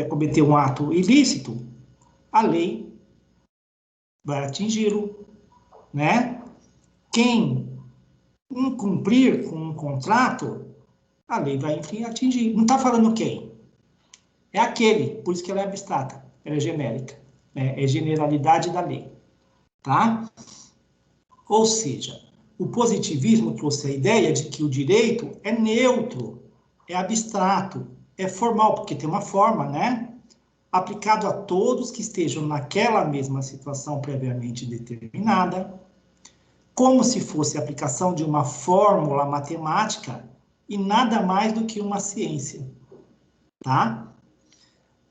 cometer um ato ilícito, a lei vai atingi-lo, né? Quem incumprir com um contrato, a lei vai, enfim, atingir. Não está falando quem? É aquele, por isso que ela é abstrata, ela é genérica, né? É generalidade da lei, tá? Ou seja, o positivismo trouxe a ideia de que o direito é neutro, é abstrato, é formal, porque tem uma forma, né? Aplicado a todos que estejam naquela mesma situação previamente determinada, como se fosse a aplicação de uma fórmula matemática e nada mais do que uma ciência, tá?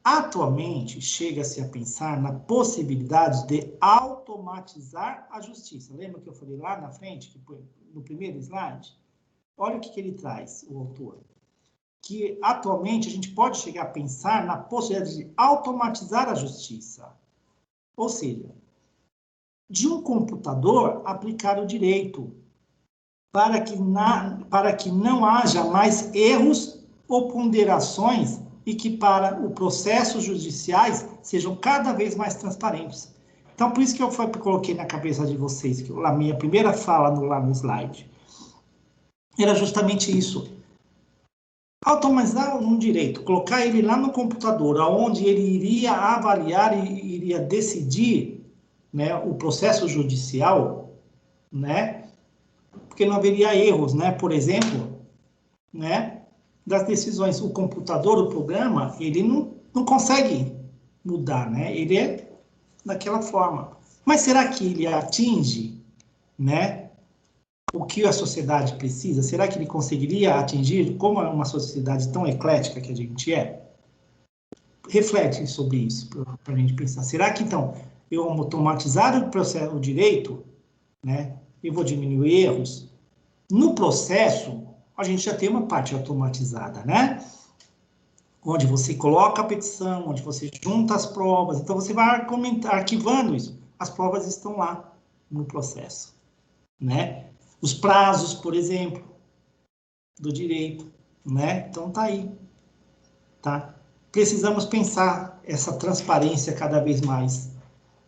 Atualmente, chega-se a pensar na possibilidade de automatizar a justiça. Lembra que eu falei lá na frente, que foi no primeiro slide? Olha o que ele traz, o autor. Que atualmente a gente pode chegar a pensar na possibilidade de automatizar a justiça. Ou seja, de um computador aplicar o direito, para que não haja mais erros ou ponderações e que para o processo judiciais sejam cada vez mais transparentes. Então, por isso que eu coloquei na cabeça de vocês, que a minha primeira fala lá no slide, era justamente isso. Automatizar um direito, colocar ele lá no computador, onde ele iria avaliar e iria decidir, né, o processo judicial, né, porque não haveria erros, né, por exemplo, né, das decisões. O computador, o programa, ele não consegue mudar, né, ele é daquela forma. Mas será que ele atinge, né, o que a sociedade precisa? Será que ele conseguiria atingir, como é uma sociedade tão eclética que a gente é? Reflete sobre isso, para a gente pensar. Será que, então, eu automatizar o direito, né, eu vou diminuir erros? No processo, a gente já tem uma parte automatizada, né? Onde você coloca a petição, onde você junta as provas, então você vai arquivando isso. as provas estão lá no processo, né? Os prazos, por exemplo, do direito, né? Então tá aí, tá? Precisamos pensar essa transparência cada vez mais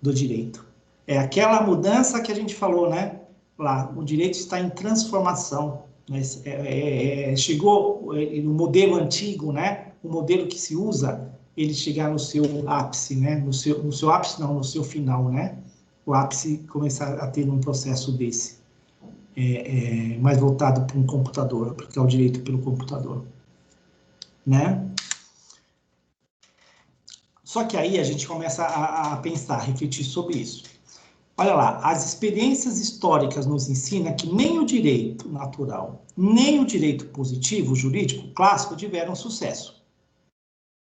do direito. É aquela mudança que a gente falou, né? Lá, o direito está em transformação, né? Chegou o modelo antigo, né? O modelo que se usa, ele chegar no seu ápice, né? No seu ápice não, no seu final, né? O ápice começar a ter um processo desse, mais voltado para um computador, porque é o direito pelo computador, né? Só que aí a gente começa a pensar, a refletir sobre isso. Olha lá, as experiências históricas nos ensinam que nem o direito natural, nem o direito positivo, jurídico, clássico, tiveram sucesso.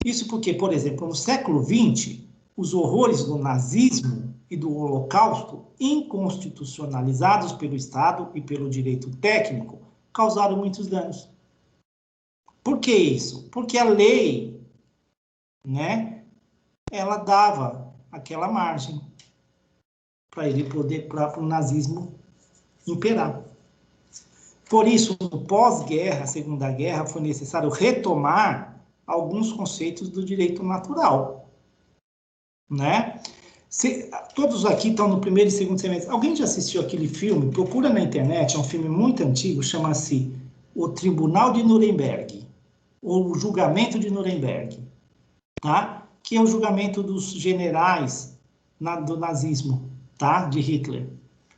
Isso porque, por exemplo, no século XX, os horrores do nazismo e do Holocausto, inconstitucionalizados pelo Estado e pelo direito técnico, causaram muitos danos. Por que isso? Porque a lei, né, ela dava aquela margem para ele poder, para o nazismo imperar. Por isso, no pós-guerra, Segunda Guerra, foi necessário retomar alguns conceitos do direito natural, né? Todos aqui estão no primeiro e segundo semestre. Alguém já assistiu aquele filme? Procura na internet, é um filme muito antigo, chama-se O Tribunal de Nuremberg, ou O Julgamento de Nuremberg, tá? Que é o julgamento dos generais do nazismo, tá? De Hitler.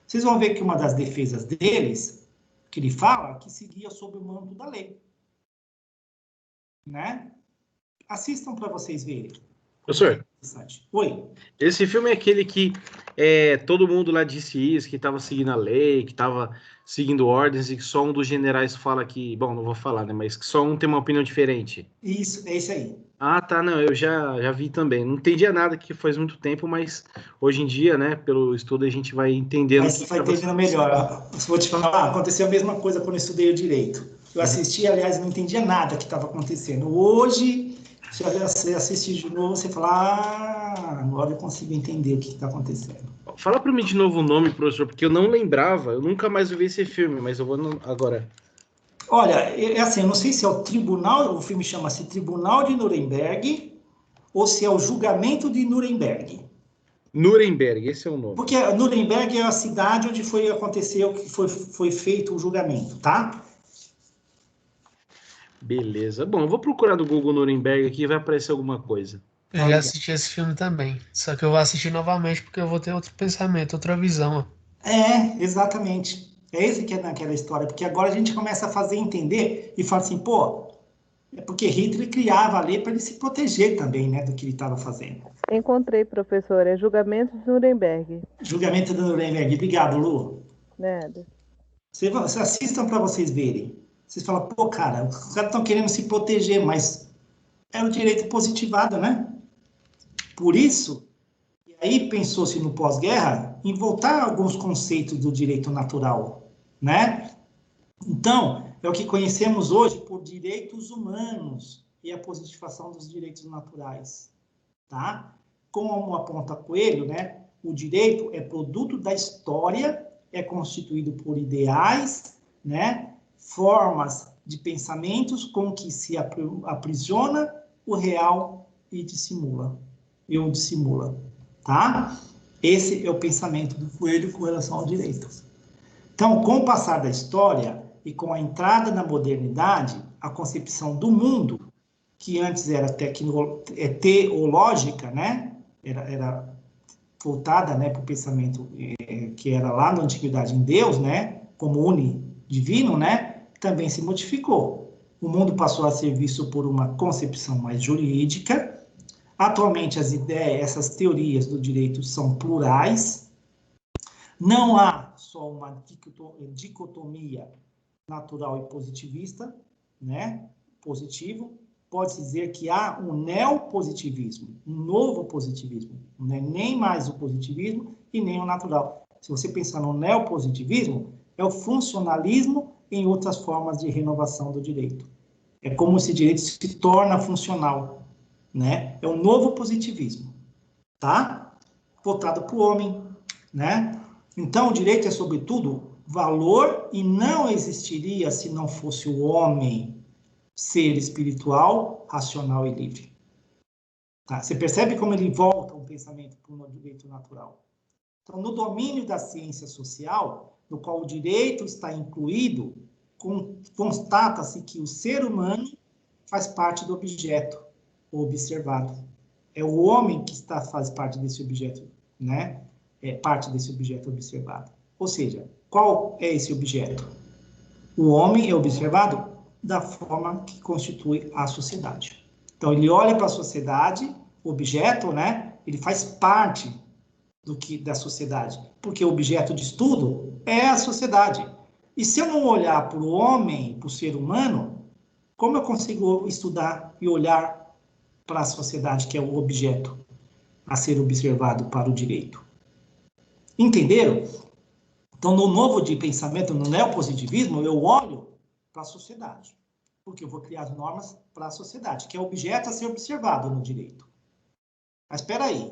Vocês vão ver que uma das defesas deles, que ele fala, que seguia sob o manto da lei, né? Assistam para vocês verem. Professor, oi. Esse filme é aquele que todo mundo lá disse isso, que estava seguindo a lei, que estava seguindo ordens, e que só um dos generais fala que... Bom, não vou falar, né? Mas que só um tem uma opinião diferente. Isso, é esse aí. Ah, tá, não, eu já vi também. Não entendia nada que faz muito tempo, mas hoje em dia, né, pelo estudo, a gente vai entendendo... Mas você vai entendendo melhor. Vou te falar, aconteceu a mesma coisa quando eu estudei o direito. Eu assisti, aliás, não entendia nada que estava acontecendo. Hoje, se você assistir de novo, você fala, agora eu consigo entender o que está acontecendo. Fala para mim de novo o nome, professor, porque eu não lembrava, eu nunca mais vi esse filme, mas eu vou agora... Olha, é assim, eu não sei se é o tribunal, o filme chama-se Tribunal de Nuremberg, ou se é o Julgamento de Nuremberg. Nuremberg, esse é o nome. Porque Nuremberg é a cidade onde aconteceu, que foi feito o julgamento, tá? Beleza. Bom, eu vou procurar no Google Nuremberg aqui e vai aparecer alguma coisa. Eu já assisti esse filme também, só que eu vou assistir novamente porque eu vou ter outro pensamento, outra visão. Exatamente. É esse que é naquela história, porque agora a gente começa a fazer entender e fala assim, pô, é porque Hitler criava a lei para ele se proteger também, né, do que ele estava fazendo. Encontrei, professor, é Julgamento de Nuremberg. Julgamento de Nuremberg. Obrigado, Lu. Nada. Vocês assistam para vocês verem. Vocês falam, pô, cara, os caras estão querendo se proteger, mas é o direito positivado, né? Por isso, e aí pensou-se no pós-guerra em voltar a alguns conceitos do direito natural, né? Então, é o que conhecemos hoje por direitos humanos e a positivação dos direitos naturais, tá? Como aponta Coelho, né? O direito é produto da história, é constituído por ideais, né? Formas de pensamentos com que se aprisiona o real e dissimula, tá? Esse é o pensamento do Coelho com relação ao direito. Então, com o passar da história e com a entrada na modernidade, a concepção do mundo, que antes era teológica, né? Era voltada, né, para o pensamento que era lá na antiguidade em Deus, né? Como unidivino, né? Também se modificou. O mundo passou a ser visto por uma concepção mais jurídica. Atualmente, essas teorias do direito são plurais. Não há só uma dicotomia natural e positivista, né? Positivo. Pode-se dizer que há um neopositivismo, um novo positivismo. Não é nem mais o positivismo e nem o natural. Se você pensar no neopositivismo, é o funcionalismo em outras formas de renovação do direito. É como esse direito se torna funcional, né? É um novo positivismo, tá? voltado para o homem, né? Então, o direito é, sobretudo, valor e não existiria se não fosse o homem ser espiritual, racional e livre. Tá? Você percebe como ele volta um pensamento para um direito natural. Então, no domínio da ciência social, no qual o direito está incluído, constata-se que o ser humano faz parte do objeto observado. É o homem que faz parte desse objeto, né? É parte desse objeto observado. Ou seja, qual é esse objeto? O homem é observado da forma que constitui a sociedade. Então, ele olha para a sociedade, o objeto, né? Ele faz parte da sociedade, porque o objeto de estudo é a sociedade. E se eu não olhar para o homem, para o ser humano, como eu consigo estudar e olhar para a sociedade, que é o objeto a ser observado para o direito? Entenderam? Então, no novo de pensamento, no neopositivismo, eu olho para a sociedade, porque eu vou criar as normas para a sociedade, que é o objeto a ser observado no direito. Mas espera aí.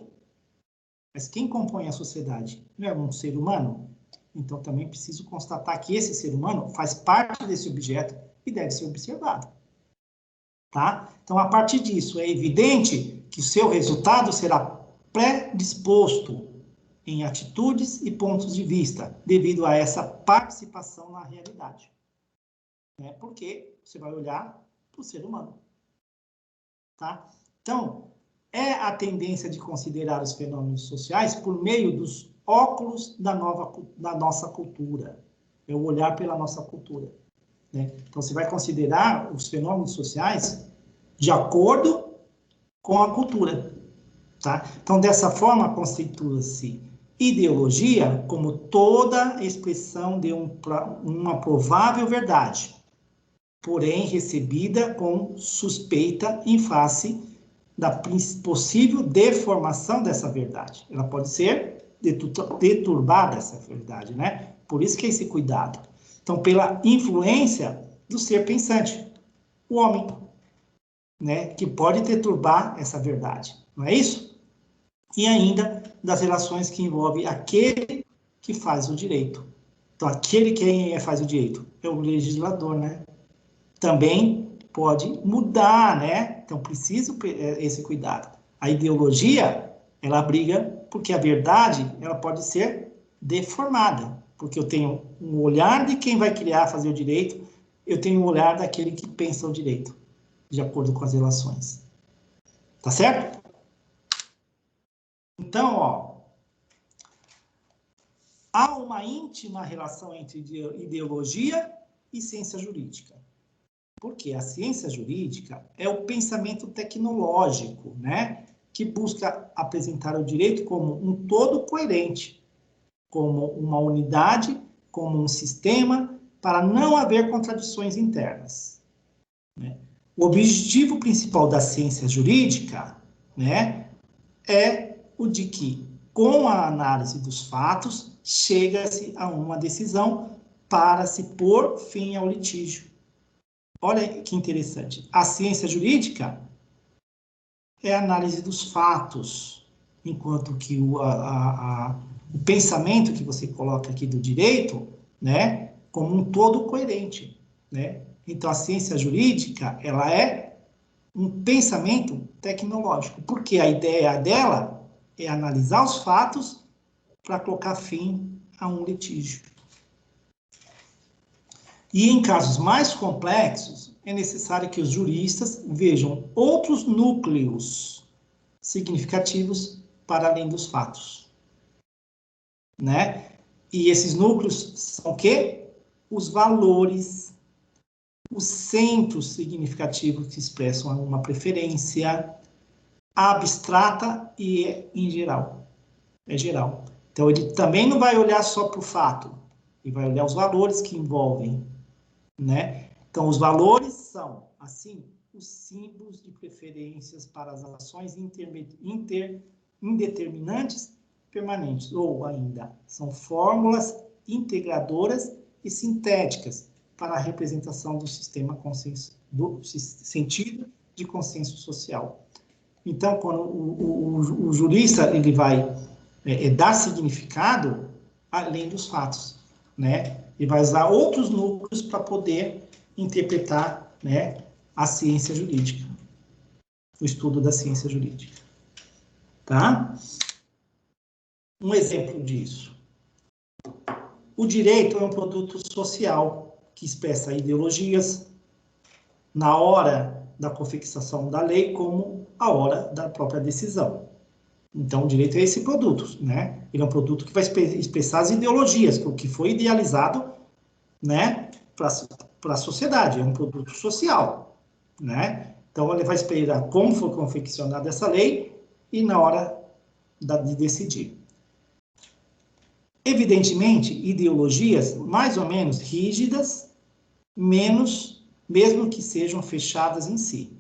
Mas quem compõe a sociedade não é um ser humano? Então, também preciso constatar que esse ser humano faz parte desse objeto e deve ser observado. Tá? Então, a partir disso, é evidente que o seu resultado será predisposto em atitudes e pontos de vista, devido a essa participação na realidade. Né? Porque você vai olhar para o ser humano. Tá? Então, é a tendência de considerar os fenômenos sociais por meio dos óculos da nossa cultura. É o olhar pela nossa cultura. Né? Então, você vai considerar os fenômenos sociais de acordo com a cultura. Tá? Então, dessa forma, constitua-se ideologia como toda expressão de uma provável verdade, porém recebida com suspeita em face da possível deformação dessa verdade. Ela pode ser deturbada, essa verdade, né? Por isso que é esse cuidado. Então, pela influência do ser pensante, o homem, né? Que pode deturbar essa verdade, não é isso? E ainda das relações que envolvem aquele que faz o direito. Então, aquele que faz o direito é o legislador, né? Também pode mudar, né? Então, preciso esse cuidado. A ideologia, ela briga porque a verdade, ela pode ser deformada, porque eu tenho um olhar de quem vai criar, fazer o direito, eu tenho um olhar daquele que pensa o direito, de acordo com as relações. Tá certo? Então, ó, há uma íntima relação entre ideologia e ciência jurídica. Porque a ciência jurídica é o pensamento tecnológico, né? Que busca apresentar o direito como um todo coerente, como uma unidade, como um sistema, para não haver contradições internas. Né? O objetivo principal da ciência jurídica, né, é o de que, com a análise dos fatos, chega-se a uma decisão para se pôr fim ao litígio. Olha que interessante. A ciência jurídica é a análise dos fatos, enquanto que o pensamento que você coloca aqui do direito, né, como um todo coerente, né? Então, a ciência jurídica, ela é um pensamento tecnológico, porque a ideia dela é analisar os fatos para colocar fim a um litígio. E em casos mais complexos, é necessário que os juristas vejam outros núcleos significativos para além dos fatos. Né? E esses núcleos são o quê? Os valores, os centros significativos que expressam uma preferência abstrata e em geral. É geral. Então, ele também não vai olhar só para o fato, ele vai olhar os valores que envolvem. Né? Então, os valores são, assim, os símbolos de preferências para as ações indeterminantes permanentes, ou ainda, são fórmulas integradoras e sintéticas para a representação do sistema consenso, do sentido de consenso social. Então, quando o jurista ele vai dar significado além dos fatos, né? E vai usar outros núcleos para poder interpretar, né, a ciência jurídica, o estudo da ciência jurídica. Tá? Um exemplo disso. O direito é um produto social que expressa ideologias na hora da confecção da lei como a hora da própria decisão. Então, o direito é esse produto, né? Ele é um produto que vai expressar as ideologias, o que foi idealizado, né, para a sociedade, é um produto social, né? Então, ele vai explicar como foi confeccionada essa lei e na hora de decidir. Evidentemente, ideologias mais ou menos rígidas, mesmo que sejam fechadas em si,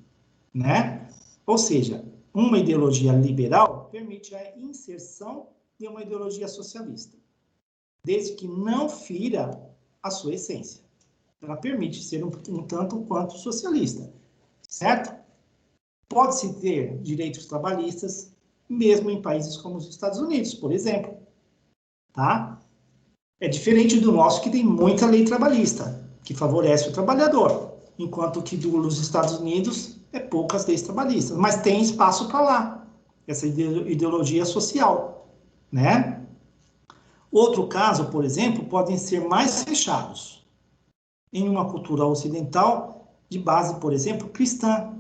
né? Ou seja, uma ideologia liberal permite a inserção de uma ideologia socialista, desde que não fira a sua essência. Ela permite ser um tanto quanto socialista, certo? Pode-se ter direitos trabalhistas, mesmo em países como os Estados Unidos, por exemplo. Tá? É diferente do nosso, que tem muita lei trabalhista, que favorece o trabalhador, enquanto que dos Estados Unidos é poucas leis trabalhistas, mas tem espaço para lá, essa ideologia social, né? Outro caso, por exemplo, podem ser mais fechados, em uma cultura ocidental de base, por exemplo, cristã.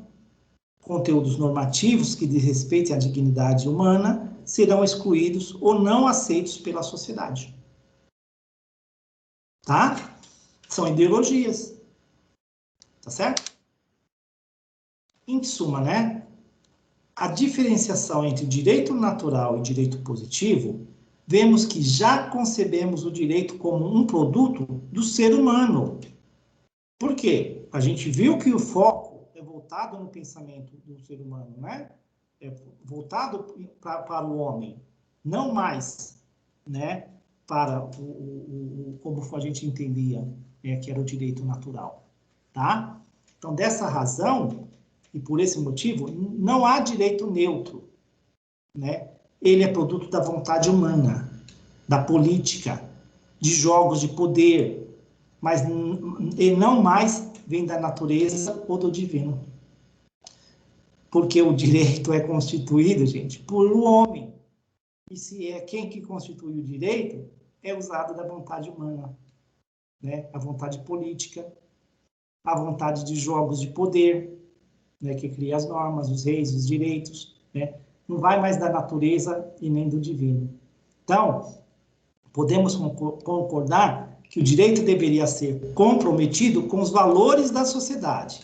Conteúdos normativos que desrespeitem a dignidade humana serão excluídos ou não aceitos pela sociedade. Tá? São ideologias. Tá certo? Em suma, né? A diferenciação entre direito natural e direito positivo, vemos que já concebemos o direito como um produto do ser humano. Por quê? A gente viu que o foco é voltado no pensamento do ser humano, né? É voltado para o homem, não mais, né, para como a gente entendia, que era o direito natural, tá? Então, dessa razão, e por esse motivo, não há direito neutro, né? Ele é produto da vontade humana, da política, de jogos de poder, mas ele não mais vem da natureza ou do divino. Porque o direito é constituído, gente, por o homem. E se é quem que constitui o direito, é usado da vontade humana, né? A vontade política, a vontade de jogos de poder, né? Que cria as normas, os reis, os direitos, né? Não vai mais da natureza e nem do divino. Então, podemos concordar que o direito deveria ser comprometido com os valores da sociedade,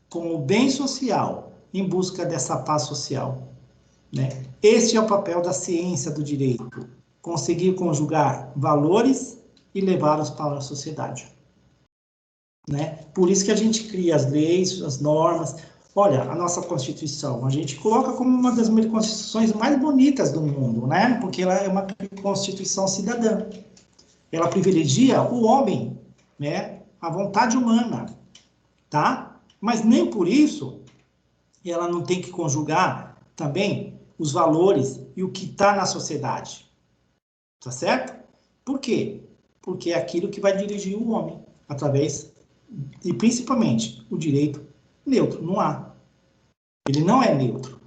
com o bem social, em busca dessa paz social, né? Este é o papel da ciência do direito, conseguir conjugar valores e levá-los para a sociedade, né? Por isso que a gente cria as leis, as normas. Olha, a nossa Constituição, a gente coloca como uma das constituições mais bonitas do mundo, né? Porque ela é uma Constituição cidadã. Ela privilegia o homem, né? A vontade humana, tá? Mas nem por isso ela não tem que conjugar também os valores e o que está na sociedade. Tá certo? Por quê? Porque é aquilo que vai dirigir o homem, através, e principalmente, o direito neutro. Não há. Ele não é neutro,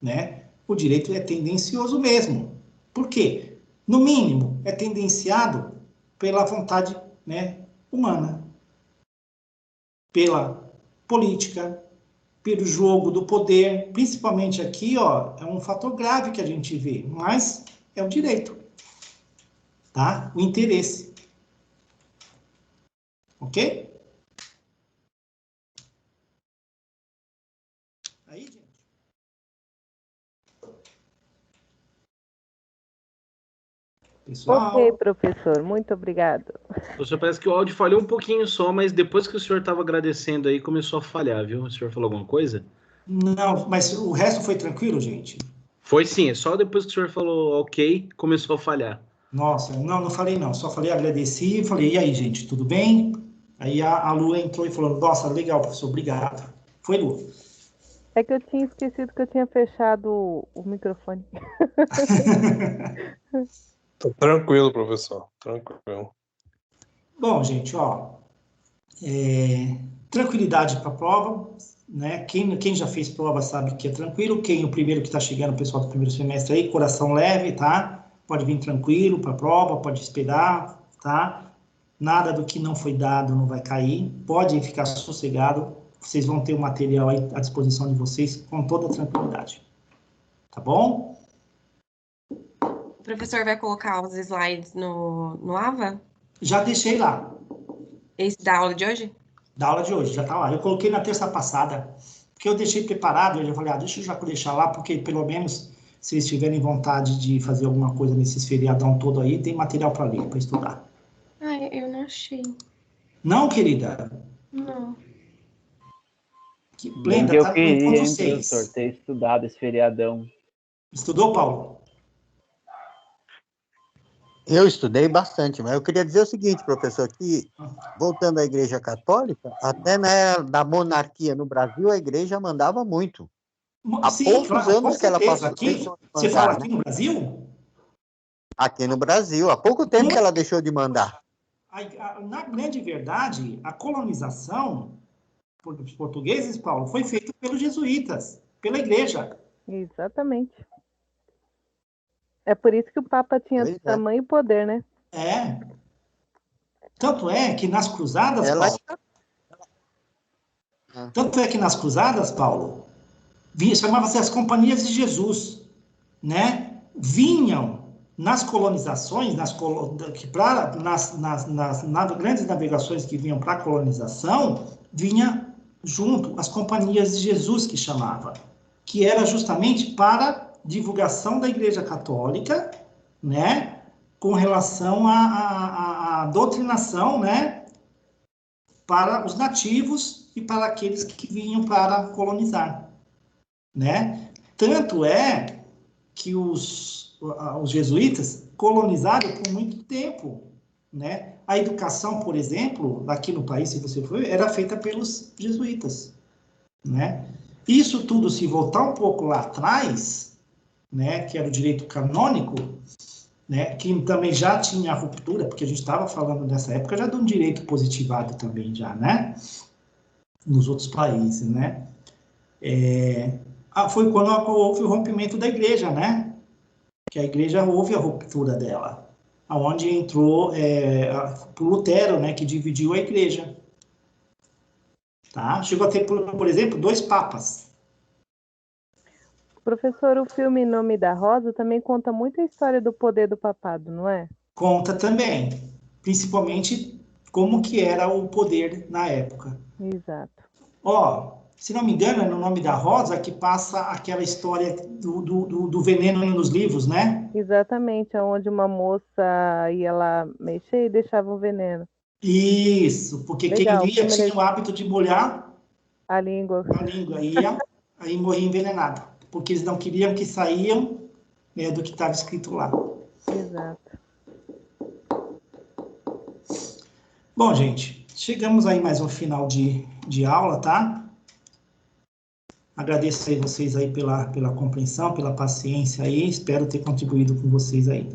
né? O direito é tendencioso mesmo. Por quê? No mínimo, é tendenciado pela vontade, né, humana, pela política, pelo jogo do poder, principalmente aqui, ó, é um fator grave que a gente vê, mas é o direito, tá? O interesse. Ok? Aí, gente. Pessoal. Ok, professor, muito obrigado. Professor, parece que o áudio falhou um pouquinho só, mas depois que o senhor estava agradecendo aí, começou a falhar, viu? O senhor falou alguma coisa? Não, mas o resto foi tranquilo, gente? Foi sim, é só depois que o senhor falou ok, começou a falhar. Nossa, não falei não, só falei, agradeci, falei, e aí, gente, tudo bem? Aí a Lu entrou e falou, nossa, legal, professor, obrigado. Foi, Lu? É que eu tinha esquecido que eu tinha fechado o microfone. Tá tranquilo, professor. Tranquilo. Bom, gente, ó, tranquilidade para a prova, né? Quem já fez prova sabe que é tranquilo. O primeiro que está chegando, o pessoal do primeiro semestre aí, coração leve, tá? Pode vir tranquilo para a prova, pode esperar, tá? Nada do que não foi dado não vai cair. Pode ficar sossegado. Vocês vão ter o material aí à disposição de vocês com toda tranquilidade. Tá bom? O professor vai colocar os slides no AVA? Já deixei lá. Esse da aula de hoje? Da aula de hoje, já tá lá. Eu coloquei na terça passada, porque eu deixei preparado, eu já falei, deixa eu já deixar lá, porque pelo menos, se eles tiverem vontade de fazer alguma coisa nesses feriadão todo aí, tem material para ler, para estudar. Ah, eu não achei. Não, querida? Não. Bem que Lenda, eu tá no queria, encontro hein, 6. professor, ter estudado esse feriadão. Estudou, Paulo? Eu estudei bastante, mas eu queria dizer o seguinte, professor, que, voltando à Igreja Católica, até da monarquia no Brasil, a Igreja mandava muito. Há Sim, poucos anos que ela passou. Aqui, você fala aqui no Brasil? Aqui no Brasil, há pouco tempo que ela deixou de mandar. Na grande verdade, a colonização por os portugueses, Paulo, foi feita pelos jesuítas, pela Igreja. Exatamente. É por isso que o Papa tinha tamanho e poder, né? É. Tanto é que nas cruzadas, Paulo... Tanto é que nas cruzadas, Paulo, chamavam-se as Companhias de Jesus, né? Vinham nas colonizações, nas grandes navegações que vinham para a colonização, vinha junto as Companhias de Jesus, que chamava, que era justamente para divulgação da Igreja Católica, né? Com relação à doutrinação, né? Para os nativos e para aqueles que vinham para colonizar, né? Tanto é que os jesuítas colonizaram por muito tempo, né? A educação, por exemplo, aqui no país, se você for, era feita pelos jesuítas, né? Isso tudo, se voltar um pouco lá atrás, né, que era o direito canônico, né, que também já tinha a ruptura, porque a gente estava falando nessa época já de um direito positivado também já, né? Nos outros países, né? Foi quando houve o rompimento da igreja, né? Que a igreja houve a ruptura dela, aonde entrou o Lutero, né, que dividiu a igreja. Tá? Chegou a ter, por exemplo, 2 papas. Professor, o filme Nome da Rosa também conta muito a história do poder do papado, não é? Conta também, principalmente como que era o poder na época. Exato. Ó, se não me engano, é no Nome da Rosa que passa aquela história do veneno nos livros, né? Exatamente, onde uma moça ia lá mexer e deixava o veneno. Isso, porque Legal, quem lia tinha o hábito de molhar a língua. Aí morria envenenado, porque eles não queriam que saíam do que estava escrito lá. Exato. Bom, gente, chegamos aí mais um final de aula, tá? Agradeço aí vocês aí pela compreensão, pela paciência aí, espero ter contribuído com vocês aí.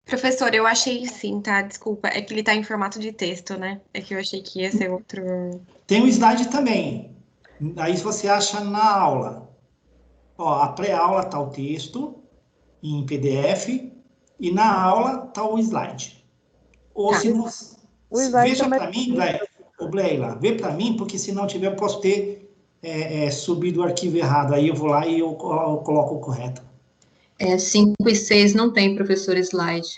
Professor, eu achei sim, tá? Desculpa, é que ele tá em formato de texto, né? É que eu achei que ia ser outro... Tem um slide também, aí você acha na aula. Ó, a pré-aula tá o texto em PDF e na aula tá o slide. Ou se não... Veja para mim, Bleila, vê para mim, porque se não tiver, eu posso ter subido o arquivo errado, aí eu vou lá e eu coloco o correto. 5 e 6 não tem, professor, slide.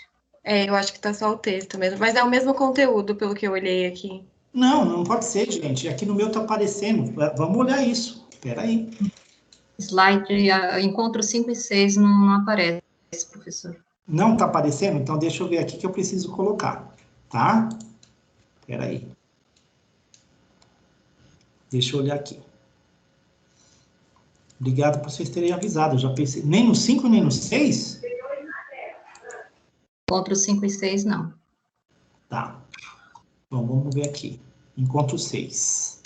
Eu acho que tá só o texto mesmo, mas é o mesmo conteúdo, pelo que eu olhei aqui. Não pode ser, gente. Aqui no meu tá aparecendo. Vamos olhar isso. Espera aí. Slide, encontro 5 e 6 não aparece, professor. Não tá aparecendo? Então deixa eu ver aqui que eu preciso colocar, tá? Espera aí. Deixa eu olhar aqui. Obrigado por vocês terem avisado. Eu já pensei. Nem no 5, nem no 6? Encontro 5 e 6, não. Tá. Bom, vamos ver aqui. Encontro 6.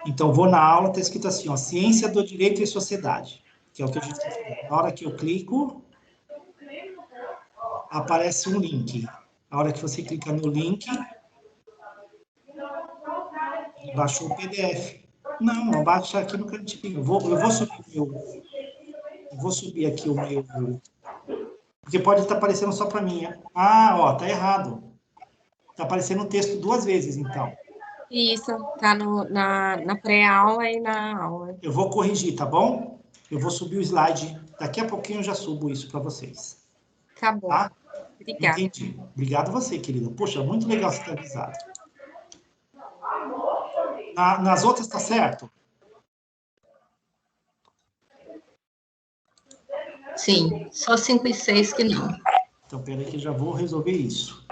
Então, vou na aula, está escrito assim, ó, Ciência do Direito e Sociedade, que é o que a gente está fazendo. Na hora que eu clico, aparece um link. A hora que você clica no link, baixou o PDF. Não baixa aqui no cantinho. Eu vou subir aqui o meu... Porque pode estar aparecendo só para mim. Ah, ó, tá errado. Tá aparecendo o texto 2 vezes, então. Isso, tá na pré-aula e na aula. Eu vou corrigir, tá bom? Eu vou subir o slide. Daqui a pouquinho eu já subo isso para vocês. Tá bom. Tá? Obrigada. Entendi. Obrigado a você, querida. Poxa, muito legal você ter avisado. Nas outras tá certo? Sim, só 5 e 6 que não. Então, peraí que eu já vou resolver isso.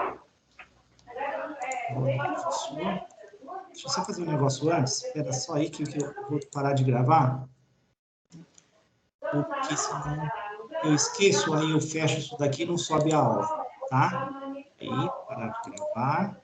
Deixa eu só fazer um negócio antes. Espera só aí que eu vou parar de gravar. Porque senão eu esqueço, aí eu fecho isso daqui e não sobe a aula, tá? Aí, parar de gravar.